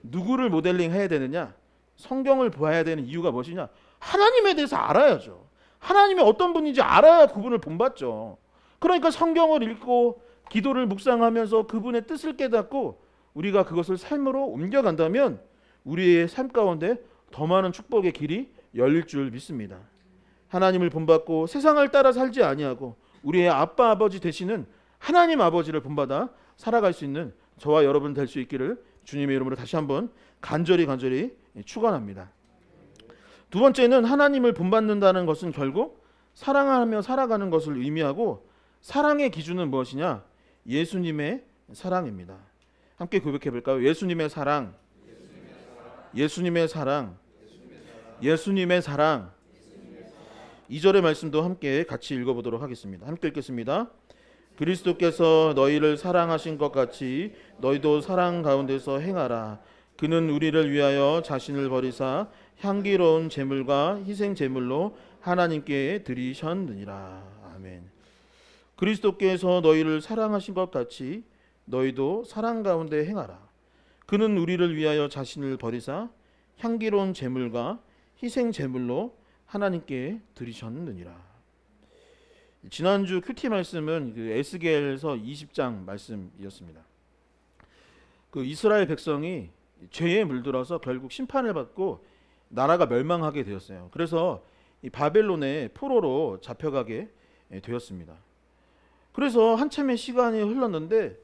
S4: 누구를 모델링 해야 되느냐? 성경을 보아야 되는 이유가 무엇이냐? 하나님에 대해서 알아야죠. 하나님이 어떤 분인지 알아야 그분을 본받죠. 그러니까 성경을 읽고 기도를 묵상하면서 그분의 뜻을 깨닫고 우리가 그것을 삶으로 옮겨간다면 우리의 삶 가운데 더 많은 축복의 길이 열릴 줄 믿습니다. 하나님을 본받고 세상을 따라 살지 아니하고 우리의 아빠 아버지 되시는 하나님 아버지를 본받아 살아갈 수 있는 저와 여러분 될 수 있기를 주님의 이름으로 다시 한번 간절히 축원합니다. 두 번째는 하나님을 본받는다는 것은 결국 사랑하며 살아가는 것을 의미하고, 사랑의 기준은 무엇이냐? 예수님의 사랑입니다. 함께 고백해 볼까요? 예수님의 사랑, 예수님의 사랑, 예수님의 사랑. 2절의 말씀도 함께 같이 읽어보도록 하겠습니다. 함께 읽겠습니다. 그리스도께서 너희를 사랑하신 것 같이 너희도 사랑 가운데서 행하라. 그는 우리를 위하여 자신을 버리사 향기로운 제물과 희생 제물로 하나님께 드리셨느니라. 아멘. 그리스도께서 너희를 사랑하신 것 같이 너희도 사랑 가운데 행하라. 그는 우리를 위하여 자신을 버리사 향기로운 제물과 희생 제물로 하나님께 드리셨느니라. 지난주 큐티 말씀은 그 에스겔서 20장 말씀이었습니다. 그 이스라엘 백성이 죄에 물들어서 결국 심판을 받고 나라가 멸망하게 되었어요. 그래서 이 바벨론의 포로로 잡혀가게 되었습니다. 그래서 한참의 시간이 흘렀는데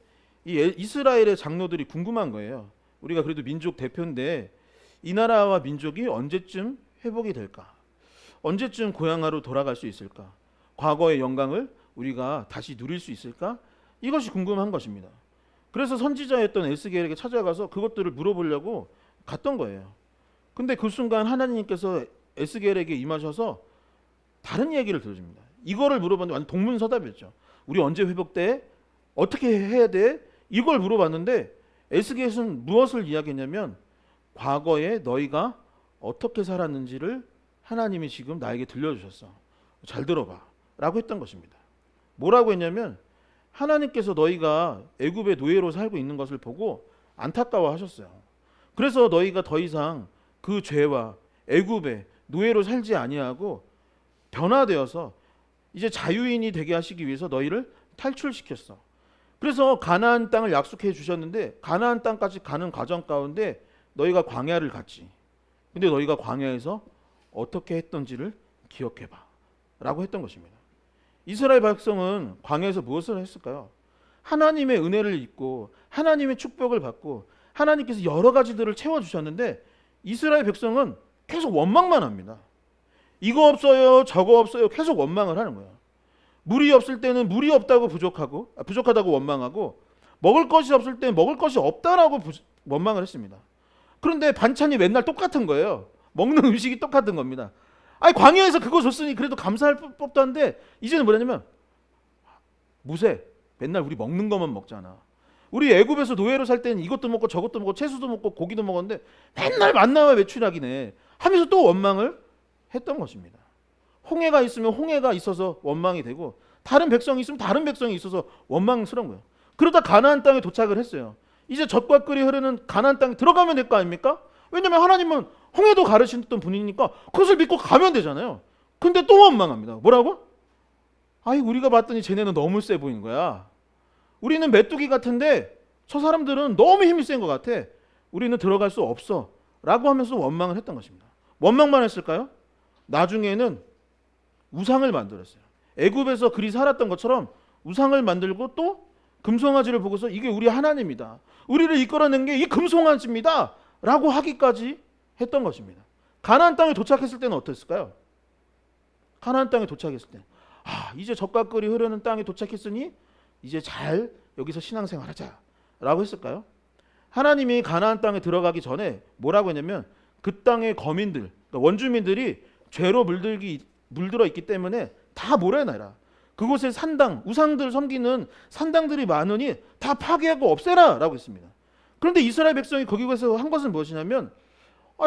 S4: 이 이스라엘의 장로들이 궁금한 거예요. 우리가 그래도 민족 대표인데 이 나라와 민족이 언제쯤 회복이 될까? 언제쯤 고향으로 돌아갈 수 있을까? 과거의 영광을 우리가 다시 누릴 수 있을까? 이것이 궁금한 것입니다. 그래서 선지자였던 에스겔에게 찾아가서 그것들을 물어보려고 갔던 거예요. 근데 그 순간 하나님께서 에스겔에게 임하셔서 다른 얘기를 들어줍니다. 이거를 물어봤는데 완전 동문서답이었죠. 우리 언제 회복돼? 어떻게 해야 돼? 이걸 물어봤는데 에스겔은 무엇을 이야기했냐면 과거에 너희가 어떻게 살았는지를 하나님이 지금 나에게 들려주셨어. 잘 들어봐 라고 했던 것입니다. 뭐라고 했냐면 하나님께서 너희가 애굽의 노예로 살고 있는 것을 보고 안타까워하셨어요. 그래서 너희가 더 이상 그 죄와 애굽의 노예로 살지 아니하고 변화되어서 이제 자유인이 되게 하시기 위해서 너희를 탈출시켰어. 그래서 가나안 땅을 약속해 주셨는데 가나안 땅까지 가는 과정 가운데 너희가 광야를 갔지. 근데 너희가 광야에서 어떻게 했던지를 기억해봐 라고 했던 것입니다. 이스라엘 백성은 광야에서 무엇을 했을까요? 하나님의 은혜를 입고 하나님의 축복을 받고 하나님께서 여러 가지들을 채워주셨는데 이스라엘 백성은 계속 원망만 합니다. 이거 없어요 저거 없어요 계속 원망을 하는 거예요. 물이 없을 때는 물이 없다고 부족하다고 원망하고 먹을 것이 없을 때는 먹을 것이 없다라고 원망을 했습니다. 그런데 반찬이 맨날 똑같은 거예요. 먹는 음식이 똑같은 겁니다. 아니 광야에서 그거 줬으니 그래도 감사할 법도 한데 이제는 뭐냐면 무쇠 맨날 우리 먹는 것만 먹잖아. 우리 애굽에서 노예로 살 때는 이것도 먹고 저것도 먹고 채소도 먹고 고기도 먹었는데 맨날 만나와 메추라기네 하면서 또 원망을 했던 것입니다. 홍해가 있으면 홍해가 있어서 원망이 되고 다른 백성이 있으면 다른 백성이 있어서 원망스러운 거예요. 그러다 가나안 땅에 도착을 했어요. 이제 젖과 꿀이 흐르는 가나안 땅에 들어가면 될 거 아닙니까? 왜냐하면 하나님은 홍해도 가르치던 분이니까 그것을 믿고 가면 되잖아요. 근데 또 원망합니다. 뭐라고? 아이 우리가 봤더니 쟤네는 너무 세 보이는 거야. 우리는 메뚜기 같은데 저 사람들은 너무 힘이 센 것 같아. 우리는 들어갈 수 없어 라고 하면서 원망을 했던 것입니다. 원망만 했을까요? 나중에는 우상을 만들었어요. 애굽에서 그리 살았던 것처럼 우상을 만들고 또 금송아지를 보고서 이게 우리 하나님이다, 우리를 이끌어낸 게 이 금송아지입니다 라고 하기까지 했던 것입니다. 가나안 땅에 도착했을 때는 어땠을까요? 가나안 땅에 도착했을 때 이제 젖과 꿀이 흐르는 땅에 도착했으니 이제 잘 여기서 신앙생활하자 라고 했을까요? 하나님이 가나안 땅에 들어가기 전에 뭐라고 했냐면 그 땅의 거민들, 그러니까 원주민들이 죄로 물들어 있기 때문에 다 몰아내라. 그곳에 산당, 우상들 섬기는 산당들이 많으니 다 파괴하고 없애라 라고 했습니다. 그런데 이스라엘 백성이 거기에서 한 것은 무엇이냐면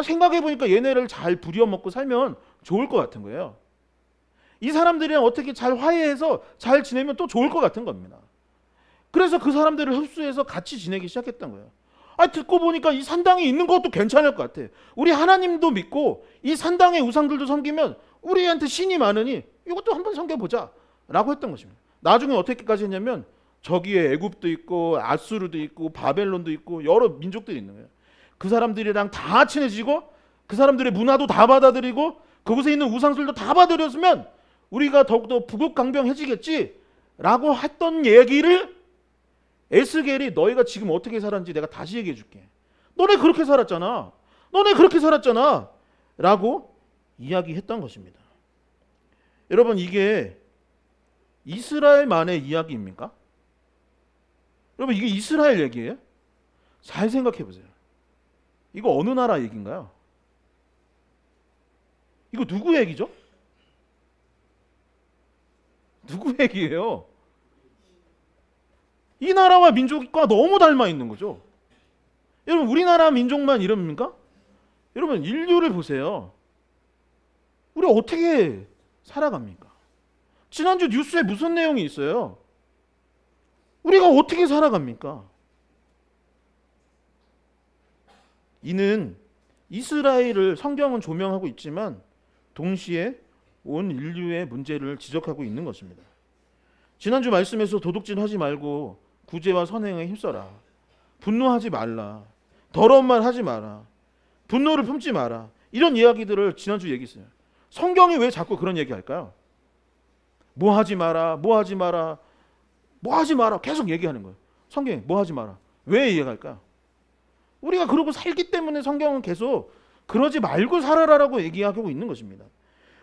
S4: 생각해보니까 얘네를 잘 부려먹고 살면 좋을 것 같은 거예요. 이 사람들이랑 어떻게 잘 화해해서 잘 지내면 또 좋을 것 같은 겁니다. 그래서 그 사람들을 흡수해서 같이 지내기 시작했던 거예요. 듣고 보니까 이 산당이 있는 것도 괜찮을 것 같아. 우리 하나님도 믿고 이 산당의 우상들도 섬기면 우리한테 신이 많으니 이것도 한번 섬겨보자 라고 했던 것입니다. 나중에 어떻게까지 했냐면 저기에 애굽도 있고 아수르도 있고 바벨론도 있고 여러 민족들이 있는 거예요. 그 사람들이랑 다 친해지고 그 사람들의 문화도 다 받아들이고 그곳에 있는 우상들도 다 받아들였으면 우리가 더욱더 부국강병해지겠지 라고 했던 얘기를 에스겔이 너희가 지금 어떻게 살았는지 내가 다시 얘기해 줄게. 너네 그렇게 살았잖아. 너네 그렇게 살았잖아 라고 이야기했던 것입니다. 여러분, 이게 이스라엘만의 이야기입니까? 여러분, 이게 이스라엘 얘기예요? 잘 생각해 보세요. 이거 어느 나라 얘기인가요? 이거 누구 얘기죠? 누구 얘기예요? 이 나라와 민족과 너무 닮아 있는 거죠. 여러분, 우리나라 민족만 이럽니까? 여러분, 인류를 보세요. 우리 어떻게 살아갑니까? 지난주 뉴스에 무슨 내용이 있어요? 우리가 어떻게 살아갑니까? 이는 이스라엘을 성경은 조명하고 있지만 동시에 온 인류의 문제를 지적하고 있는 것입니다. 지난주 말씀에서 도둑질하지 말고 구제와 선행에 힘써라. 분노하지 말라. 더러운 말 하지 마라. 분노를 품지 마라. 이런 이야기들을 지난주 얘기했어요. 성경이 왜 자꾸 그런 얘기할까요? 뭐 하지 마라. 뭐 하지 마라. 뭐 하지 마라. 계속 얘기하는 거예요. 성경이 뭐 하지 마라. 왜 얘기할까요? 우리가 그러고 살기 때문에 성경은 계속 그러지 말고 살아라라고 얘기하고 있는 것입니다.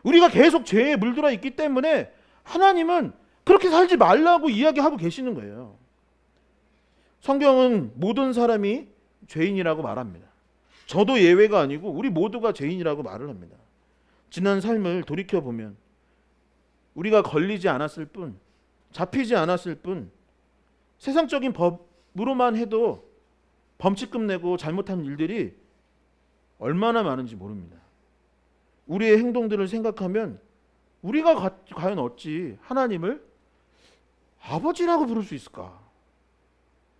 S4: 우리가 계속 죄에 물들어 있기 때문에 하나님은 그렇게 살지 말라고 이야기하고 계시는 거예요. 성경은 모든 사람이 죄인이라고 말합니다. 저도 예외가 아니고 우리 모두가 죄인이라고 말을 합니다. 지난 삶을 돌이켜보면 우리가 걸리지 않았을 뿐, 잡히지 않았을 뿐, 세상적인 법으로만 해도 범칙금 내고 잘못한 일들이 얼마나 많은지 모릅니다. 우리의 행동들을 생각하면 우리가 과연 어찌 하나님을 아버지라고 부를 수 있을까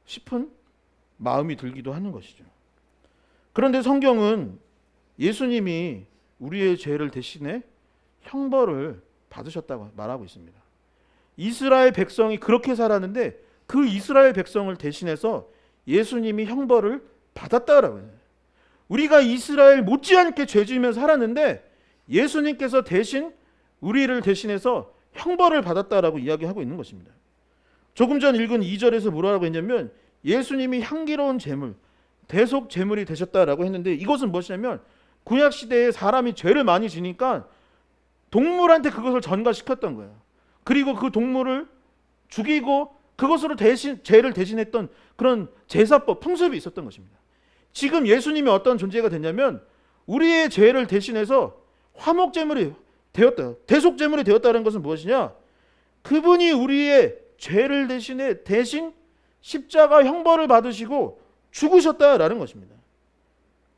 S4: 싶은 마음이 들기도 하는 것이죠. 그런데 성경은 예수님이 우리의 죄를 대신해 형벌을 받으셨다고 말하고 있습니다. 이스라엘 백성이 그렇게 살았는데 그 이스라엘 백성을 대신해서 예수님이 형벌을 받았다라고 해요. 우리가 이스라엘 못지않게 죄지으며 살았는데 예수님께서 대신 우리를 대신해서 형벌을 받았다라고 이야기하고 있는 것입니다. 조금 전 읽은 2절에서 뭐라고 했냐면 예수님이 향기로운 제물, 대속 제물이 되셨다라고 했는데 이것은 무엇이냐면 구약 시대에 사람이 죄를 많이 지니까 동물한테 그것을 전가시켰던 거예요. 그리고 그 동물을 죽이고 그것으로 죄를 대신했던 그런 제사법, 풍습이 있었던 것입니다. 지금 예수님이 어떤 존재가 됐냐면 우리의 죄를 대신해서 화목제물이 되었다. 대속제물이 되었다는 것은 무엇이냐? 그분이 우리의 죄를 대신해 대신 십자가 형벌을 받으시고 죽으셨다라는 것입니다.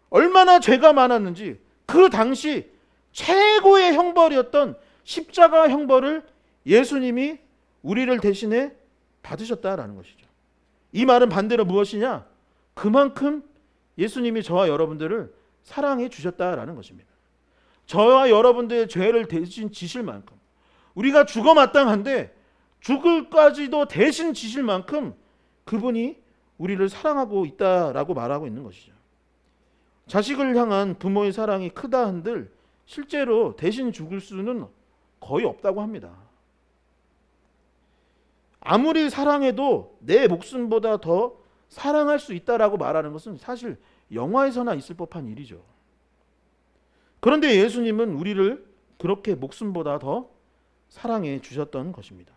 S4: 얼마나 죄가 많았는지 그 당시 최고의 형벌이었던 십자가 형벌을 예수님이 우리를 대신해 받으셨다라는 것이죠. 이 말은 반대로 무엇이냐? 그만큼 예수님이 저와 여러분들을 사랑해 주셨다라는 것입니다. 저와 여러분들의 죄를 대신 지실 만큼 우리가 죽어 마땅한데 죽을까지도 대신 지실 만큼 그분이 우리를 사랑하고 있다라고 말하고 있는 것이죠. 자식을 향한 부모의 사랑이 크다 한들 실제로 대신 죽을 수는 거의 없다고 합니다. 아무리 사랑해도 내 목숨보다 더 사랑할 수 있다라고 말하는 것은 사실 영화에서나 있을 법한 일이죠. 그런데 예수님은 우리를 그렇게 목숨보다 더 사랑해 주셨던 것입니다.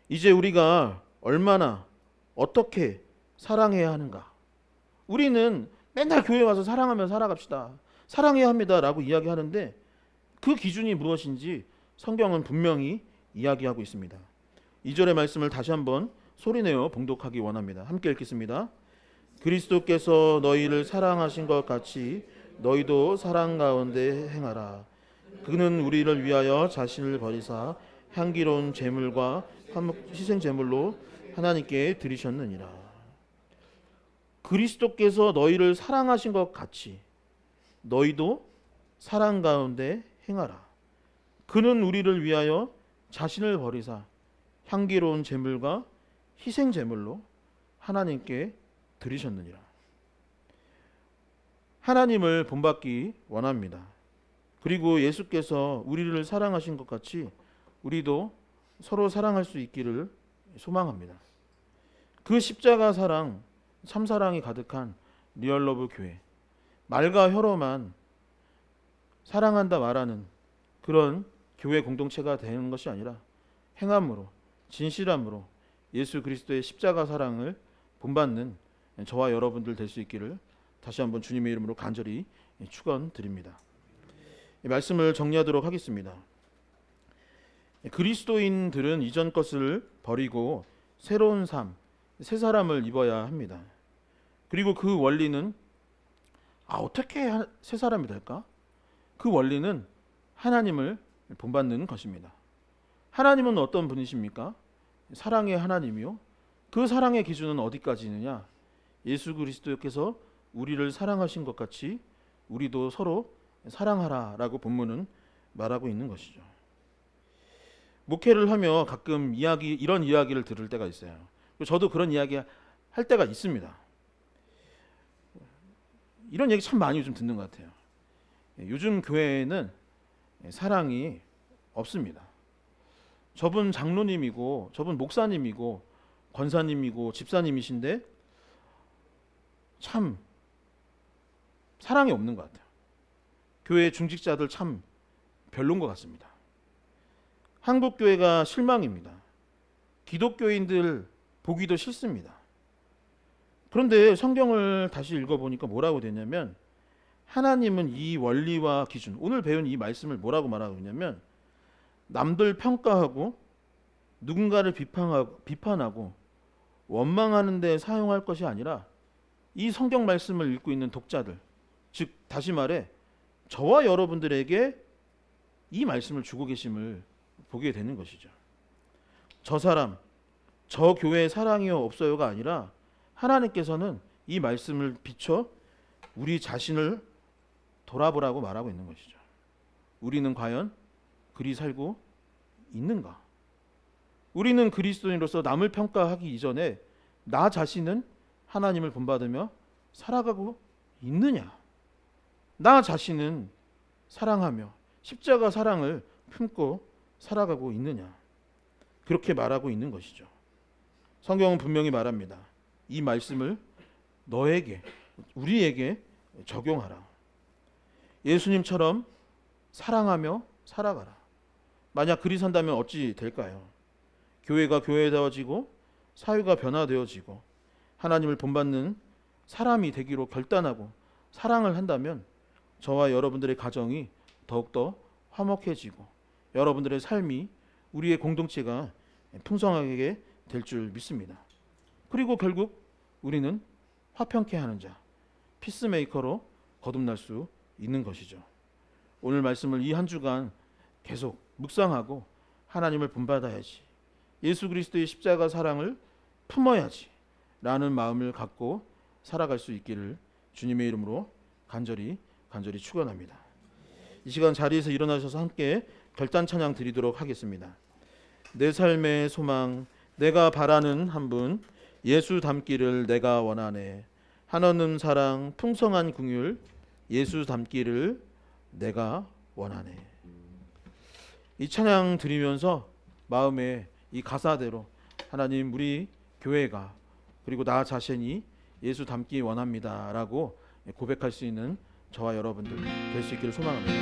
S4: 이제 우리가 얼마나 어떻게 사랑해야 하는가? 우리는 맨날 교회 와서 사랑하며 살아갑시다. 사랑해야 합니다라고 이야기하는데 그 기준이 무엇인지 성경은 분명히 이야기하고 있습니다. 2절의 말씀을 다시 한번 소리내어 봉독하기 원합니다. 함께 읽겠습니다. 그리스도께서 너희를 사랑하신 것 같이 너희도 사랑 가운데 행하라. 그는 우리를 위하여 자신을 버리사 향기로운 제물과 희생 제물로 하나님께 드리셨느니라. 그리스도께서 너희를 사랑하신 것 같이 너희도 사랑 가운데 행하라. 그는 우리를 위하여 자신을 버리사 향기로운 제물과 희생 제물로 하나님께 드리셨느니라. 하나님을 본받기 원합니다. 그리고 예수께서 우리를 사랑하신 것 같이 우리도 서로 사랑할 수 있기를 소망합니다. 그 십자가 사랑, 참사랑이 가득한 리얼러브 교회, 말과 혀로만 사랑한다 말하는 그런 교회 공동체가 되는 것이 아니라 행함으로, 진실함으로 예수 그리스도의 십자가 사랑을 본받는 저와 여러분들 될 수 있기를 다시 한번 주님의 이름으로 간절히 축원드립니다. 이 말씀을 정리하도록 하겠습니다. 그리스도인들은 이전 것을 버리고 새로운 삶, 새 사람을 입어야 합니다. 그리고 그 원리는 어떻게 새 사람이 될까? 그 원리는 하나님을 본받는 것입니다. 하나님은 어떤 분이십니까? 사랑의 하나님이요. 그 사랑의 기준은 어디까지 있느냐? 예수 그리스도께서 우리를 사랑하신 것 같이 우리도 서로 사랑하라라고 본문은 말하고 있는 것이죠. 목회를 하며 가끔 이런 이야기를 들을 때가 있어요. 저도 그런 이야기 할 때가 있습니다. 이런 얘기 참 많이 요즘 듣는 것 같아요. 요즘 교회에는 사랑이 없습니다. 저분 장로님이고 저분 목사님이고 권사님이고 집사님이신데 참 사랑이 없는 것 같아요. 교회 중직자들 참 별론 것 같습니다. 한국 교회가 실망입니다. 기독교인들 보기도 싫습니다. 그런데 성경을 다시 읽어보니까 뭐라고 되냐면 하나님은 이 원리와 기준, 오늘 배운 이 말씀을 뭐라고 말하고 있냐면 남들 평가하고 누군가를 비판하고 원망하는 데 사용할 것이 아니라 이 성경 말씀을 읽고 있는 독자들, 즉 다시 말해 저와 여러분들에게 이 말씀을 주고 계심을 보게 되는 것이죠. 저 사람, 저 교회에 사랑이요 없어요가 아니라 하나님께서는 이 말씀을 비춰 우리 자신을 돌아보라고 말하고 있는 것이죠. 우리는 과연 그리 살고 있는가? 우리는 그리스도인으로서 남을 평가하기 이전에 나 자신은 하나님을 본받으며 살아가고 있느냐? 나 자신은 사랑하며 십자가 사랑을 품고 살아가고 있느냐? 그렇게 말하고 있는 것이죠. 성경은 분명히 말합니다. 이 말씀을 너에게, 우리에게 적용하라. 예수님처럼 사랑하며 살아가라. 만약 그리 산다면 어찌 될까요? 교회가 교회다워지고 사회가 변화되어지고 하나님을 본받는 사람이 되기로 결단하고 사랑을 한다면 저와 여러분들의 가정이 더욱더 화목해지고 여러분들의 삶이 우리의 공동체가 풍성하게 될 줄 믿습니다. 그리고 결국 우리는 화평케 하는 자, 피스메이커로 거듭날 수 있는 것이죠. 오늘 말씀을 이 한 주간 계속 묵상하고 하나님을 본받아야지, 예수 그리스도의 십자가 사랑을 품어야지 라는 마음을 갖고 살아갈 수 있기를 주님의 이름으로 간절히 축원합니다. 이 시간 자리에서 일어나셔서 함께 결단 찬양 드리도록 하겠습니다. 내 삶의 소망, 내가 바라는 한 분, 예수 닮기를 내가 원하네. 한없는 사랑 풍성한 긍휼 예수 닮기를 내가 원하네. 이 찬양 드리면서 마음에 이 가사대로 하나님 우리 교회가 그리고 나 자신이 예수 닮기 원합니다 라고 고백할 수 있는 저와 여러분들 될 수 있기를 소망합니다.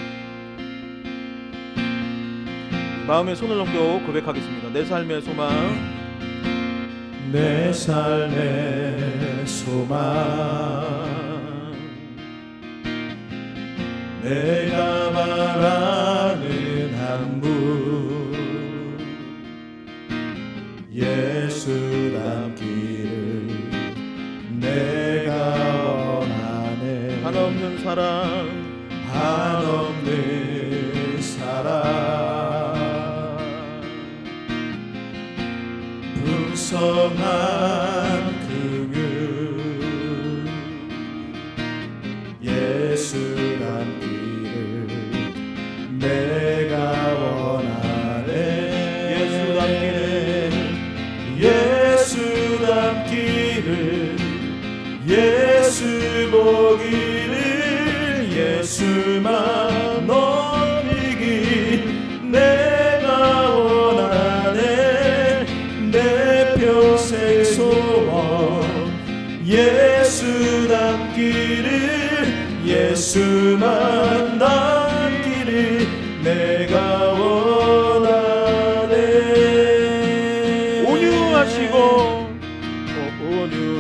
S4: 마음에 손을 얹고 고백하겠습니다. 내 삶의 소망,
S2: 내 삶의 소망, 내가 바라는 한 분, 예수 닮기를 내가 원하네.
S4: 한없는 사랑,
S2: 한없는 사랑, 풍성한 긍휼, 예수 닮기를 내가 원하네.
S4: 예수 닮기를,
S2: 예수 닮기를, 예수 보기를, 예수만 높이길 내가 원하네. 내 평생 소원, 예수 닮기를, 예수만 닮기를 내가 원하네.
S4: 온유하시고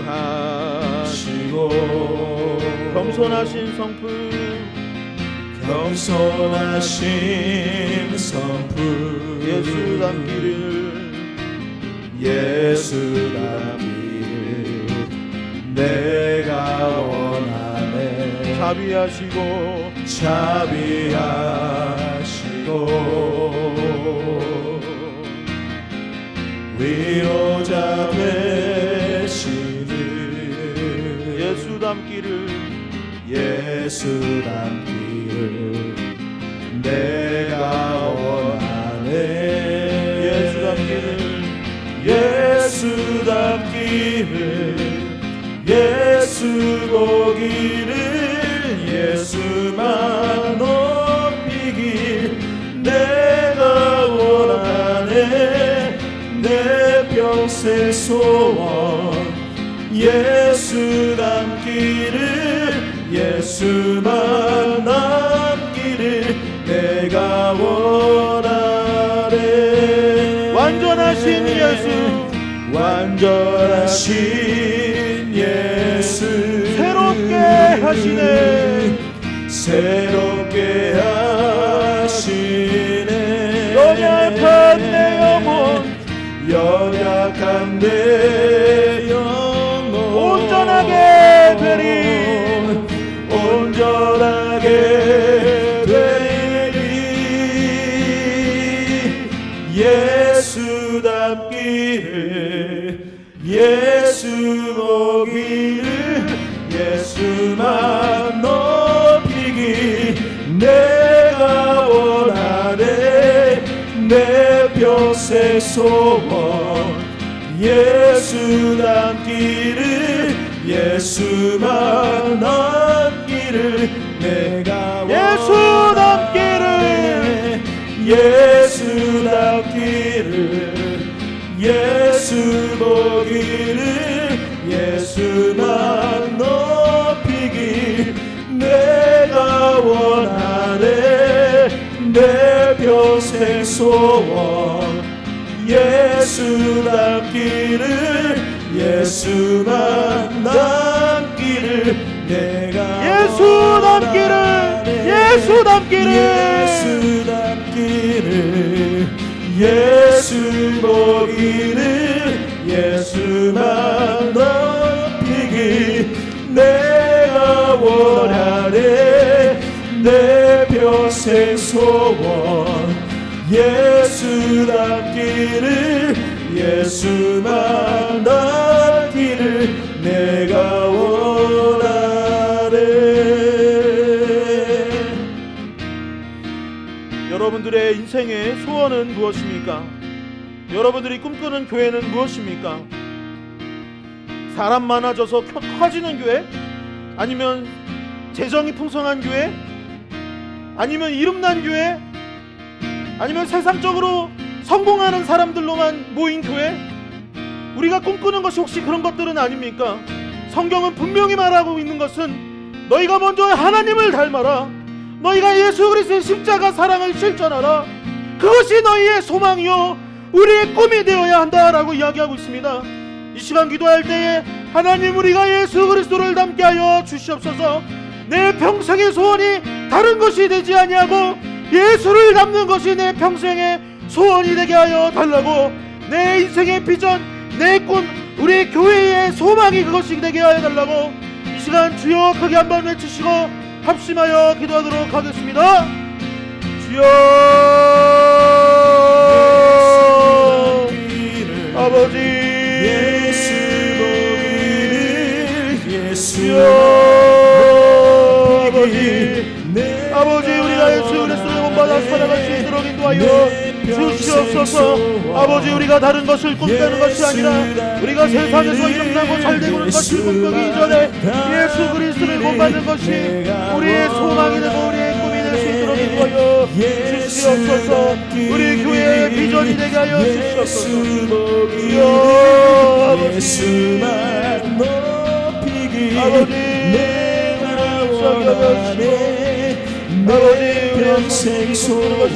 S4: 온유하시고 겸손하신 성품,
S2: 겸손하신 성품,
S4: 예수 닮기를,
S2: 예수 닮기를 내가 원하네.
S4: 자비하시고
S2: 자비하시고 위로자 되시는
S4: 예수 닮기를,
S2: 예수 닮기를 내가 원하네.
S4: 예수 닮기를,
S2: 예수 닮기를, 예수 보기를, 예수만 높이길 내가 원하네. 내 평생 소원, 예수 닮기를, 예수만 남기를 내가 원하네.
S4: 완전하신 예수,
S2: 완전하신 예수,
S4: 새롭게 하시네.
S2: 새롭게 하시네.
S4: 연약한 내 영혼,
S2: 연약한 내 영혼
S4: 온전하게 되리,
S2: 온전하게 되리. 예수 닮기를, 예수 보기를, 예수만 높이길 내가 원하네. 내 평생 소원, 예수 닮기를, 예수만 남기를 내가
S4: 예수 닮기를,
S2: 예수 닮기를, 예수 보기를, 예수만 높이길 내가 원하네. 내 평생 소원, 예수 닮기를, 예수만 닮기를 내가
S4: 예수 닮기를, 예수 닮기를,
S2: 예수 닮기를, 예수 보기를, 예수만 높이길 내가 원하네. 내 평생 소원, 예수 닮기를, 예수만 닮기를 내가 원하네.
S4: 여러분들의 인생의 소원은 무엇입니까? 여러분들이 꿈꾸는 교회는 무엇입니까? 사람 많아져서 커지는 교회, 아니면 재정이 풍성한 교회, 아니면 이름난 교회, 아니면 세상적으로 성공하는 사람들로만 모인 교회, 우리가 꿈꾸는 것이 혹시 그런 것들은 아닙니까? 성경은 분명히 말하고 있는 것은 너희가 먼저 하나님을 닮아라, 너희가 예수 그리스도의 십자가 사랑을 실천하라, 그것이 너희의 소망이요 우리의 꿈이 되어야 한다라고 이야기하고 있습니다. 이 시간 기도할 때에 하나님, 우리가 예수 그리스도를 닮게 하여 주시옵소서. 내 평생의 소원이 다른 것이 되지 아니하고 예수를 닮는 것이 내 평생의 소원이 되게 하여 달라고, 내 인생의 비전, 내 꿈, 우리 교회의 소망이 그것이 되게 하여 달라고 이 시간 주여 크게 한번 외치시고 합심하여 기도하도록 하겠습니다. 주여, 아버지, 주여, 아버지, 우리가 예수 그리스도를 본받아 살아갈 수 있도록 인도하여 주시옵소서. 아버지, 우리가 다른 것을 꿈꾸는 것이 아니라 우리가 세상에서 이름나고 잘되고는 것을 꿈꾸기 이전에 예수 그리스도를 본받는 것이 우리의 소망이 되고 우리의 꿈이 될 수 있도록 인도하여 주시옵소서. 우리 교회의 비전이 되게 하여 주시옵소서. 주여, 아버지, 아버지, 아버지,
S2: 평생 소원
S4: 아버지,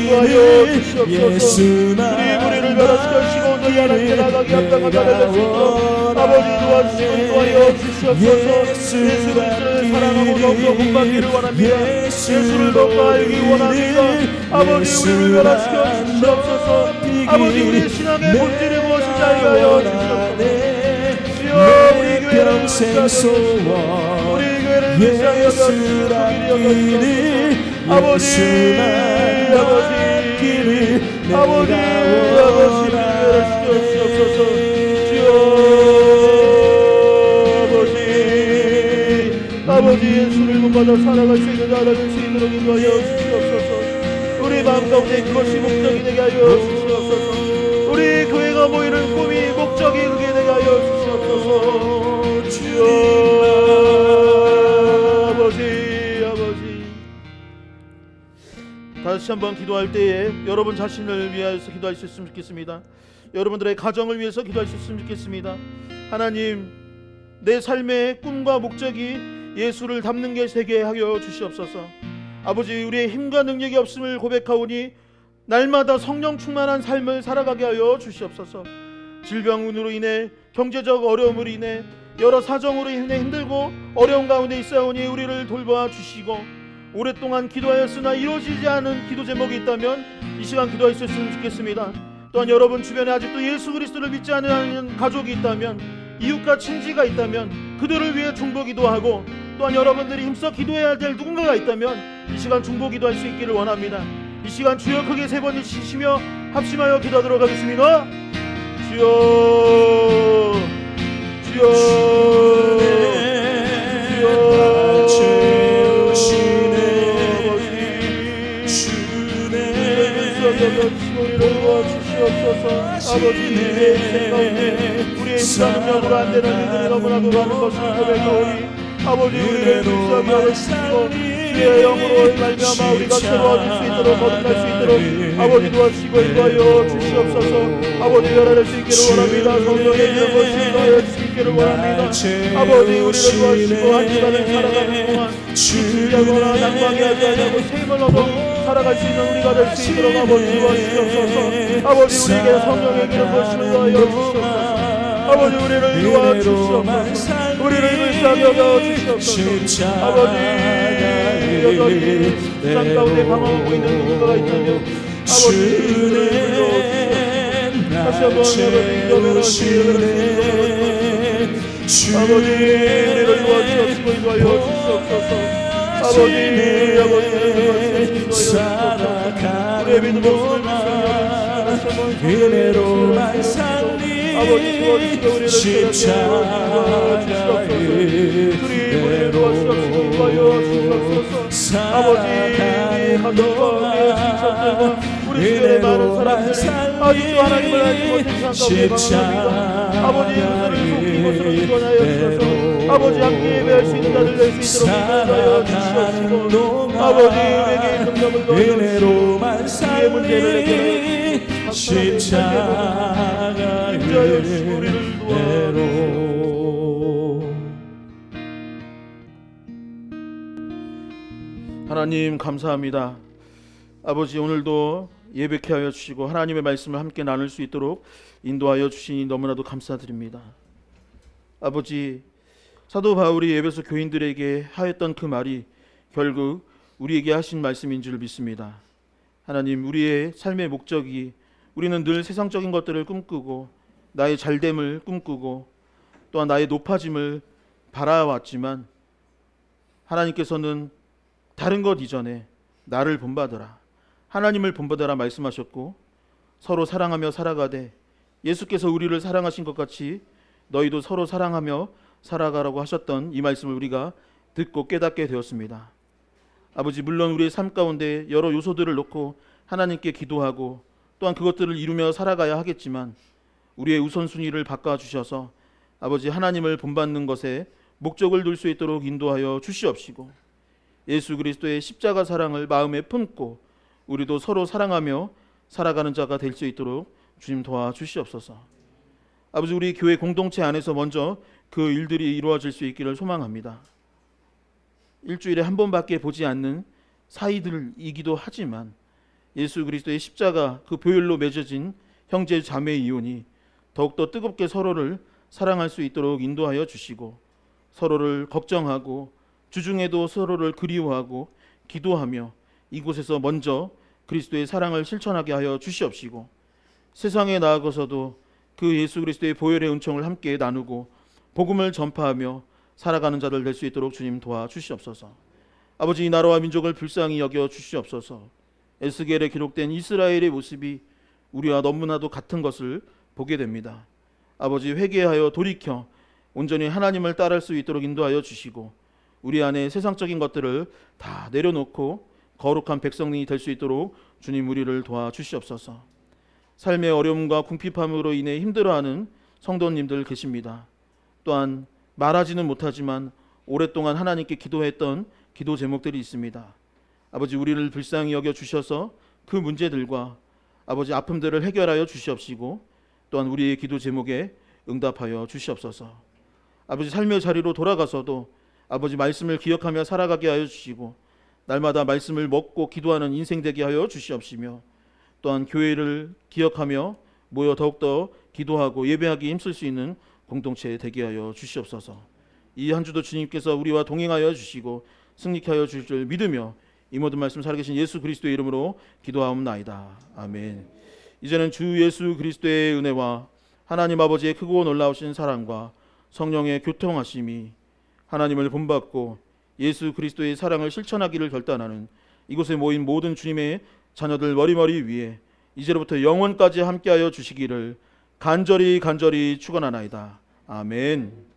S4: 구하여 주시옵소서. 우리 무리를 변화시키시고 너희 하나님께 나가게 합당하게 하여 주시옵소서. 아버지, 도와주시고 인도하여 주시옵소서. 예수 그리스도를 사랑하고 더욱더 공부하기를 원합니다. 예수를 더욱더 알기 원합니다. 아버지, 우리를 변화시켜 주시옵소서. 아버지, 우리의 신앙의 본질이 무엇인지 알게 하여 주시옵소서. 우리 교회를
S2: 평생
S4: 우리 교회를 위시하여 여겨주시옵소서. 아버지, 아버지, 아버지, 아버지, 주시옵소서. 주여, 아버지, 아버지, 예수를 본받아 살아갈 수 있는 자가 될 수 있도록 인도하여 주시옵소서. 우리 마음 가운데 그것이 목적이 되게 하여 주시옵소서. 우리 교회가 모이는 꿈이 목적이 그게 되게 하여 주시옵소서. 주여, 아버지, 아버지. 다시 한번 기도할 때에 여러분 자신을 위하여서 기도할 수 있으면 좋겠습니다. 여러분들의 가정을 위해서 기도할 수 있으면 좋겠습니다. 하나님, 내 삶의 꿈과 목적이 예수를 닮는 게 되게 하여 주시옵소서. 아버지, 우리의 힘과 능력이 없음을 고백하오니 날마다 성령 충만한 삶을 살아가게 하여 주시옵소서. 질병으로 인해, 경제적 어려움으로 인해, 여러 사정으로 인해 힘들고 어려운 가운데 있사오니 우리를 돌봐 주시고, 오랫동안 기도하였으나 이루어지지 않은 기도 제목이 있다면 이 시간 기도할 수 있으면 좋겠습니다. 또한 여러분 주변에 아직도 예수 그리스도를 믿지 않는 가족이 있다면, 이웃과 친지가 있다면 그들을 위해 중보기도 하고, 또한 여러분들이 힘써 기도해야 될 누군가가 있다면 이 시간 중보기도 할 수 있기를 원합니다. 이 시간 주여 크게 세 번 치시며 합심하여 기도하도록 하겠습니다. 주여, 주여, 우리를 도와주시옵소서. 아버지, 우리의 인생 가운데 우리의 힘과 능력으로 안 되는 일들이 너무나도 많은 것을 고백하오니 아버지, 우리를 불쌍히 여겨주시고 주의 영으로 말미암아 우리가 새로워질 수 있도록 거듭날 수 있도록 아버지 도와주시고 인도하여 주시옵소서. 아버지, 변화될 수 있기를 원합니다. 성령의 이름 것이 인도하여 수 있기를 원합니다. 아버지, 우리를 도와주시고 한 주간을 살아가는 동안 기죽하거나 낭망이 하지 않고 샘을 얻어 살아갈 수 있는 우리가 될 수 있도록 아버지 도와주시옵소서. 아버지, 우리에게 성령의 기름 부으심을 더하여 주시옵소서. 아버지, 우리를 도와주시옵소서. 우리를 불쌍히 여겨주시옵소서. 아버지, 여전히 세상 가운데 방황하고 있는 누군가가 있다면 아버지, 우리를 불러주시옵소서. 다시 한번 아버지, 우리를 도와주시옵시고 인도하여 주시옵소서. 아버지, 아버지, 우리의 믿음 없음을 불쌍히
S2: 은혜로만 살리
S4: 아버지, 도와주시고 우리를 십자가에 은혜로 아버지, 우리 가족과 우리의 친척들과 우리 주변의 많은 사람들이 아직도 하나님을 알지 못한 세상 가운데 아버지 이것을 속히 이것으로 이끌어나여 주셔서 아버지 함께 예배할 수 있는 자들 될 수 있도록 인도하여 주시옵시고 아버지 우리에게 능력을 더하여
S2: 은혜로만
S4: 주시고 우리의 문제를 해결하여
S2: 십자가를
S4: 인도하여 주시고 우리를 도와주시옵소서. 하나님 감사합니다. 아버지 오늘도 예배케 하여 주시고 하나님의 말씀을 함께 나눌 수 있도록 인도하여 주시니 너무나도 감사드립니다. 아버지 사도 바울이 에베소 교인들에게 하였던 그 말이 결국 우리에게 하신 말씀인 줄 믿습니다. 하나님 우리의 삶의 목적이 우리는 늘 세상적인 것들을 꿈꾸고 나의 잘됨을 꿈꾸고 또한 나의 높아짐을 바라왔지만 하나님께서는 다른 것 이전에 나를 본받으라 하나님을 본받으라 말씀하셨고 서로 사랑하며 살아가되 예수께서 우리를 사랑하신 것 같이 너희도 서로 사랑하며 살아가라고 하셨던 이 말씀을 우리가 듣고 깨닫게 되었습니다. 아버지 물론 우리의 삶 가운데 여러 요소들을 놓고 하나님께 기도하고 또한 그것들을 이루며 살아가야 하겠지만 우리의 우선순위를 바꿔주셔서 아버지 하나님을 본받는 것에 목적을 둘 수 있도록 인도하여 주시옵시고 예수 그리스도의 십자가 사랑을 마음에 품고 우리도 서로 사랑하며 살아가는 자가 될 수 있도록 주님 도와주시옵소서. 아버지 우리 교회 공동체 안에서 먼저 그 일들이 이루어질 수 있기를 소망합니다. 일주일에 한 번밖에 보지 않는 사이들이기도 하지만 예수 그리스도의 십자가 그 보혈로 맺어진 형제 자매 이혼이 더욱더 뜨겁게 서로를 사랑할 수 있도록 인도하여 주시고 서로를 걱정하고 주중에도 서로를 그리워하고 기도하며 이곳에서 먼저 그리스도의 사랑을 실천하게 하여 주시옵시고 세상에 나아가서도 그 예수 그리스도의 보혈의 은총을 함께 나누고 복음을 전파하며 살아가는 자들 될 수 있도록 주님 도와주시옵소서. 아버지 이 나라와 민족을 불쌍히 여겨 주시옵소서. 에스겔에 기록된 이스라엘의 모습이 우리와 너무나도 같은 것을 보게 됩니다. 아버지 회개하여 돌이켜 온전히 하나님을 따를 수 있도록 인도하여 주시고 우리 안에 세상적인 것들을 다 내려놓고 거룩한 백성이 될 수 있도록 주님 우리를 도와주시옵소서. 삶의 어려움과 궁핍함으로 인해 힘들어하는 성도님들 계십니다. 또한 말하지는 못하지만 오랫동안 하나님께 기도했던 기도 제목들이 있습니다. 아버지 우리를 불쌍히 여겨 주셔서 그 문제들과 아버지 아픔들을 해결하여 주시옵시고 또한 우리의 기도 제목에 응답하여 주시옵소서. 아버지 삶의 자리로 돌아가서도 아버지 말씀을 기억하며 살아가게 하여 주시고 날마다 말씀을 먹고 기도하는 인생 되게 하여 주시옵시며 또한 교회를 기억하며 모여 더욱더 기도하고 예배하기 힘쓸 수 있는 공동체 되게 하여 주시옵소서. 이 한 주도 주님께서 우리와 동행하여 주시고 승리케 하여 주실 줄 믿으며 이 모든 말씀 살아계신 예수 그리스도의 이름으로 기도하옵나이다. 아멘. 이제는 주 예수 그리스도의 은혜와 하나님 아버지의 크고 놀라우신 사랑과 성령의 교통하심이 하나님을 본받고 예수 그리스도의 사랑을 실천하기를 결단하는 이곳에 모인 모든 주님의 자녀들 머리머리 위에 이제로부터 영원까지 함께하여 주시기를 간절히 축원하나이다. 아멘.